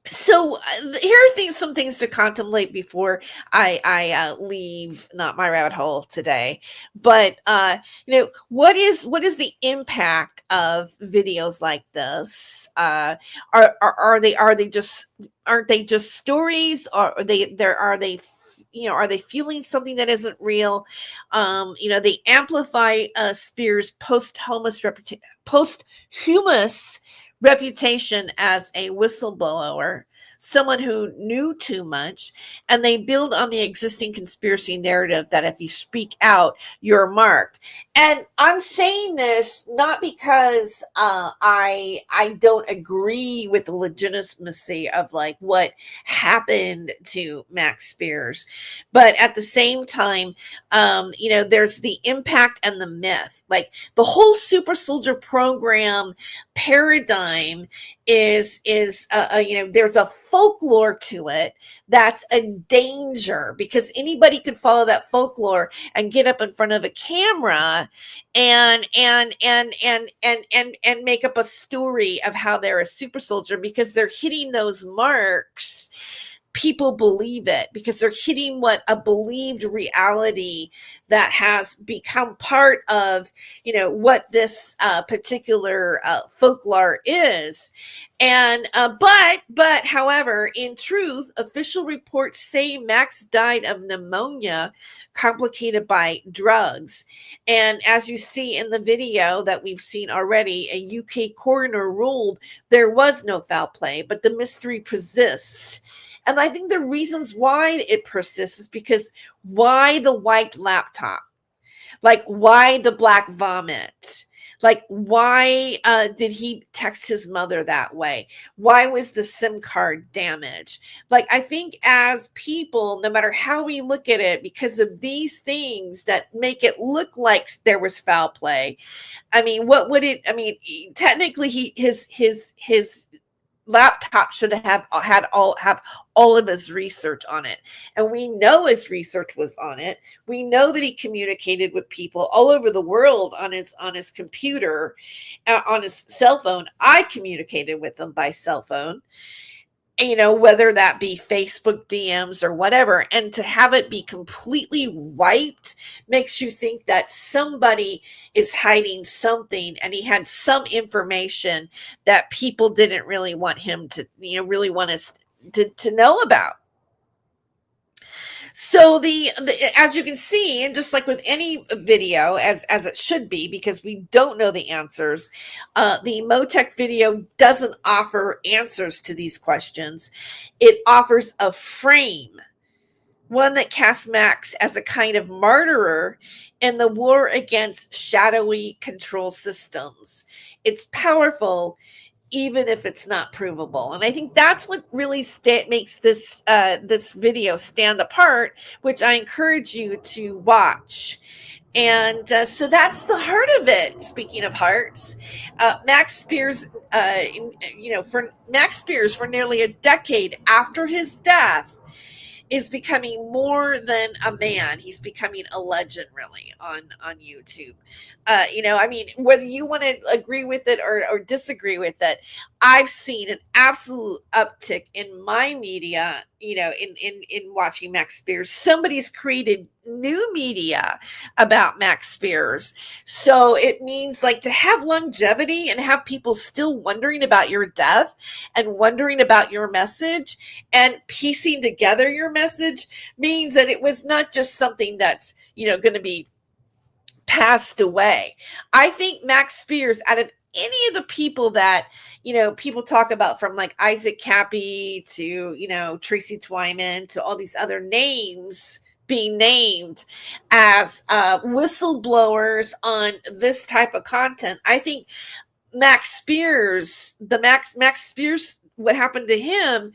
Speaker 3: so here are some things to contemplate before I leave Not My Rabbit Hole today. But what is the impact of videos like this? Aren't they just stories, or are they fueling something that isn't real? They amplify Spiers' posthumous reputation as a whistleblower, someone who knew too much, and they build on the existing conspiracy narrative that if you speak out, you're marked. And I'm saying this not because I don't agree with the legitimacy of what happened to Max Spiers, but at the same time, there's the impact and the myth. The whole super soldier program paradigm is there's a folklore to it that's a danger, because anybody could follow that folklore and get up in front of a camera and make up a story of how they're a super soldier, because they're hitting those marks. People believe it because they're hitting a believed reality that has become part of, what this particular folklore is. And but however, in truth, official reports say Max died of pneumonia complicated by drugs. And as you see in the video that we've seen already, a UK coroner ruled there was no foul play, but the mystery persists. And I think the reasons why it persists is because why the white laptop? Like, why the black vomit? Like, why did he text his mother that way? Why was the SIM card damaged? Like, I think as people, no matter how we look at it, because of these things that make it look like there was foul play, I mean, what would it, I mean, technically his laptop should have all of his research on it, and we know his research was on it. We know that he communicated with people all over the world on his computer, on his cell phone. I communicated with them by cell phone, whether that be Facebook DMs or whatever. And to have it be completely wiped makes you think that somebody is hiding something, and he had some information that people didn't really want him to, really want us to know about. So the as you can see, and just like with any video, as it should be, because we don't know the answers, the Motec video doesn't offer answers to these questions. It offers a frame, one that casts Max as a kind of martyr in the war against shadowy control systems. It's powerful, even if it's not provable. And I think that's what really makes this this video stand apart, which I encourage you to watch. And so that's the heart of it. Speaking of hearts, Max Spiers, for Max Spiers, for nearly a decade after his death, is becoming more than a man. He's becoming a legend, really, on YouTube. I mean, whether you want to agree with it or disagree with it, I've seen an absolute uptick in my media, in watching Max Spiers. Somebody's created new media about Max Spiers. So it means, like, to have longevity and have people still wondering about your death and wondering about your message and piecing together your message means that it was not just something that's, going to be passed away. I think Max Spiers, out of any of the people that, people talk about, from like Isaac Cappy to, Tracy Twyman, to all these other names being named as whistleblowers on this type of content, I think Max Spiers, Max Spiers, what happened to him,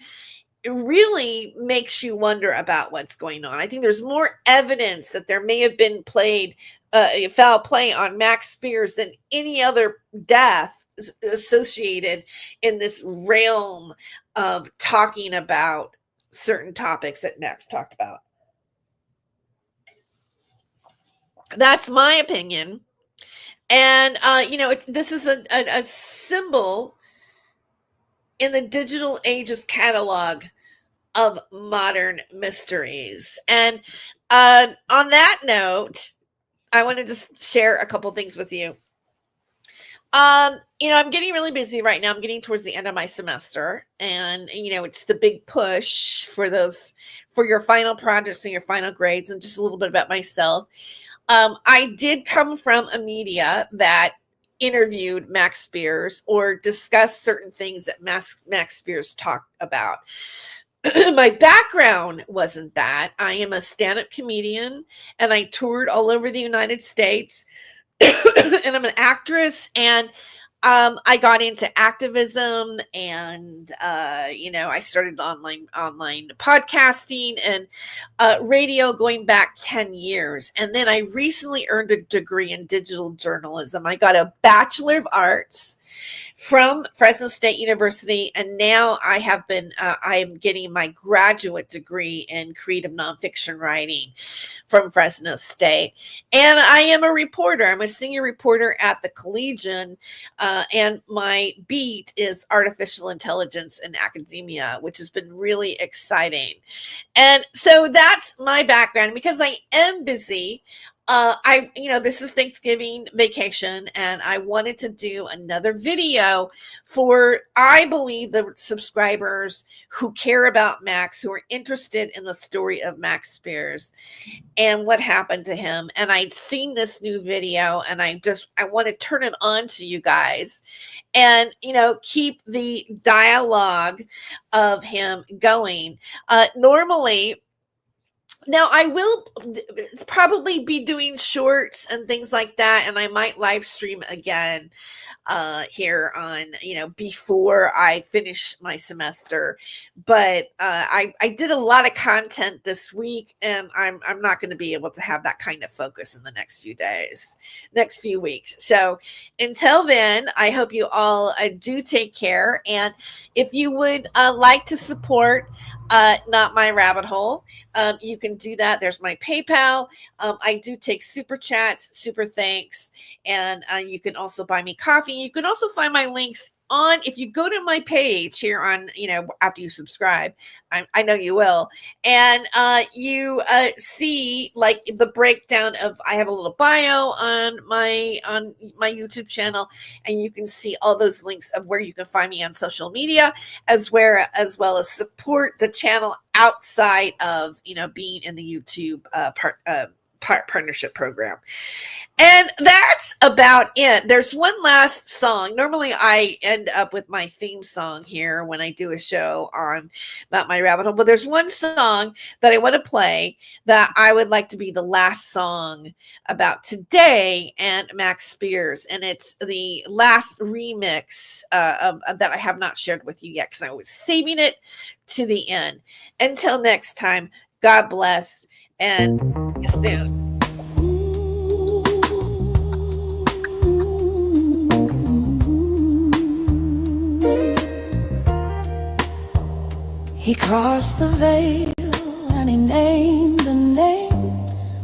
Speaker 3: it really makes you wonder about what's going on. I think there's more evidence that there may have been foul play on Max Spiers than any other death associated in this realm of talking about certain topics that Max talked about. That's my opinion. And, this is a symbol in the digital ages catalog of modern mysteries. And on that note, I want to just share a couple things with you. I'm getting really busy right now. I'm getting towards the end of my semester, and it's the big push for your final projects and your final grades. And just a little bit about myself. I did come from a media that interviewed Max Spiers or discussed certain things that Max Spiers talked about. My background wasn't that. I am a stand-up comedian, and I toured all over the United States, and I'm an actress, and I got into activism, and I started online podcasting and radio going back 10 years. And then I recently earned a degree in digital journalism. I got a Bachelor of Arts from Fresno State University, and now I am getting my graduate degree in creative nonfiction writing from Fresno State. And I am a reporter. I'm a senior reporter at the Collegian, and my beat is artificial intelligence in academia, which has been really exciting. And so that's my background. Because I am busy, this is Thanksgiving vacation, and I wanted to do another video for, I believe, the subscribers who care about Max, who are interested in the story of Max Spiers and what happened to him. And I'd seen this new video, and I want to turn it on to you guys and, keep the dialogue of him going. Normally, now I will probably be doing shorts and things like that, and I might live stream again here on, before I finish my semester. But I did a lot of content this week, and I'm not going to be able to have that kind of focus in the next few weeks. So until then, I hope you all do take care. And if you would like to support Not My Rabbit Hole, you can do that. There's my PayPal. I do take super chats, super thanks, and you can also buy me coffee. You can also find my links on, if you go to my page here on, after you subscribe, I know you will, and you see like the breakdown of, I have a little bio on my YouTube channel, and you can see all those links of where you can find me on social media, as well as support the channel outside of, being in the YouTube partnership program. And that's about it. There's one last song. Normally I end up with my theme song here when I do a show on Not My Rabbit Hole, but there's one song that I want to play that I would like to be the last song about today and Max Spiers, and it's the last remix of that I have not shared with you yet, because I was saving it to the end. Until next time, God bless, and see you soon.
Speaker 2: He crossed the veil and he named the names,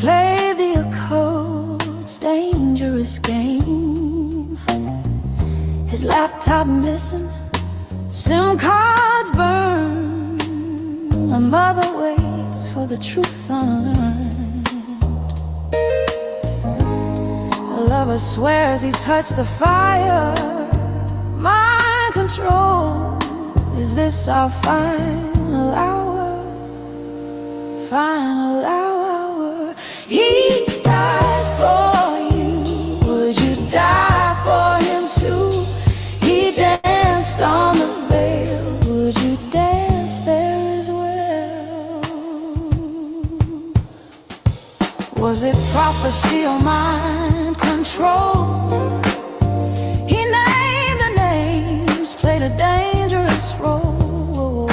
Speaker 2: played the occult's dangerous game. His laptop missing, SIM cards burned. A mother waits for the truth unearned. A lover swears he touched the fire. Mind control, is this our final hour? Final hour. He died for you. Would you die for him too? He danced on the veil. Would you dance there as well? Was it prophecy or mind control? He named the names, played a dangerous role.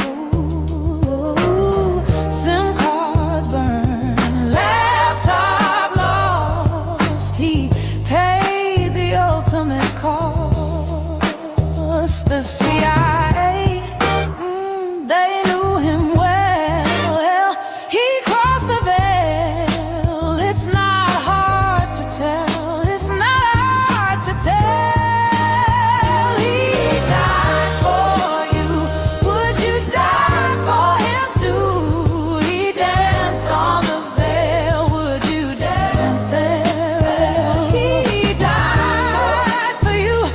Speaker 2: SIM cards burned, laptop lost. He paid the ultimate cost. The CIA, they knew him well. He crossed the veil. It's not hard to tell. It's not hard to tell. He died for you. Would you die for him too? He danced on the veil. Would you dance there? He died for you.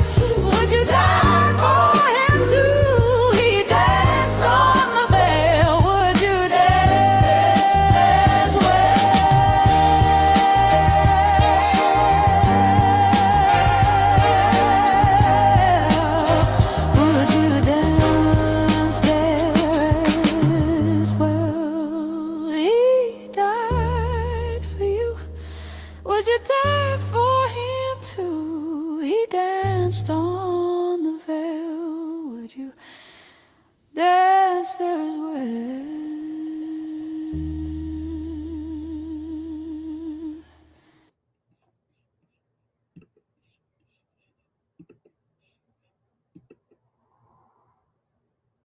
Speaker 2: Would you die for him too? He danced on the veil. Would you dance well? Would you dance there as well? He died for you. Would you die for him too? He danced on the veil. Would you dance there as well?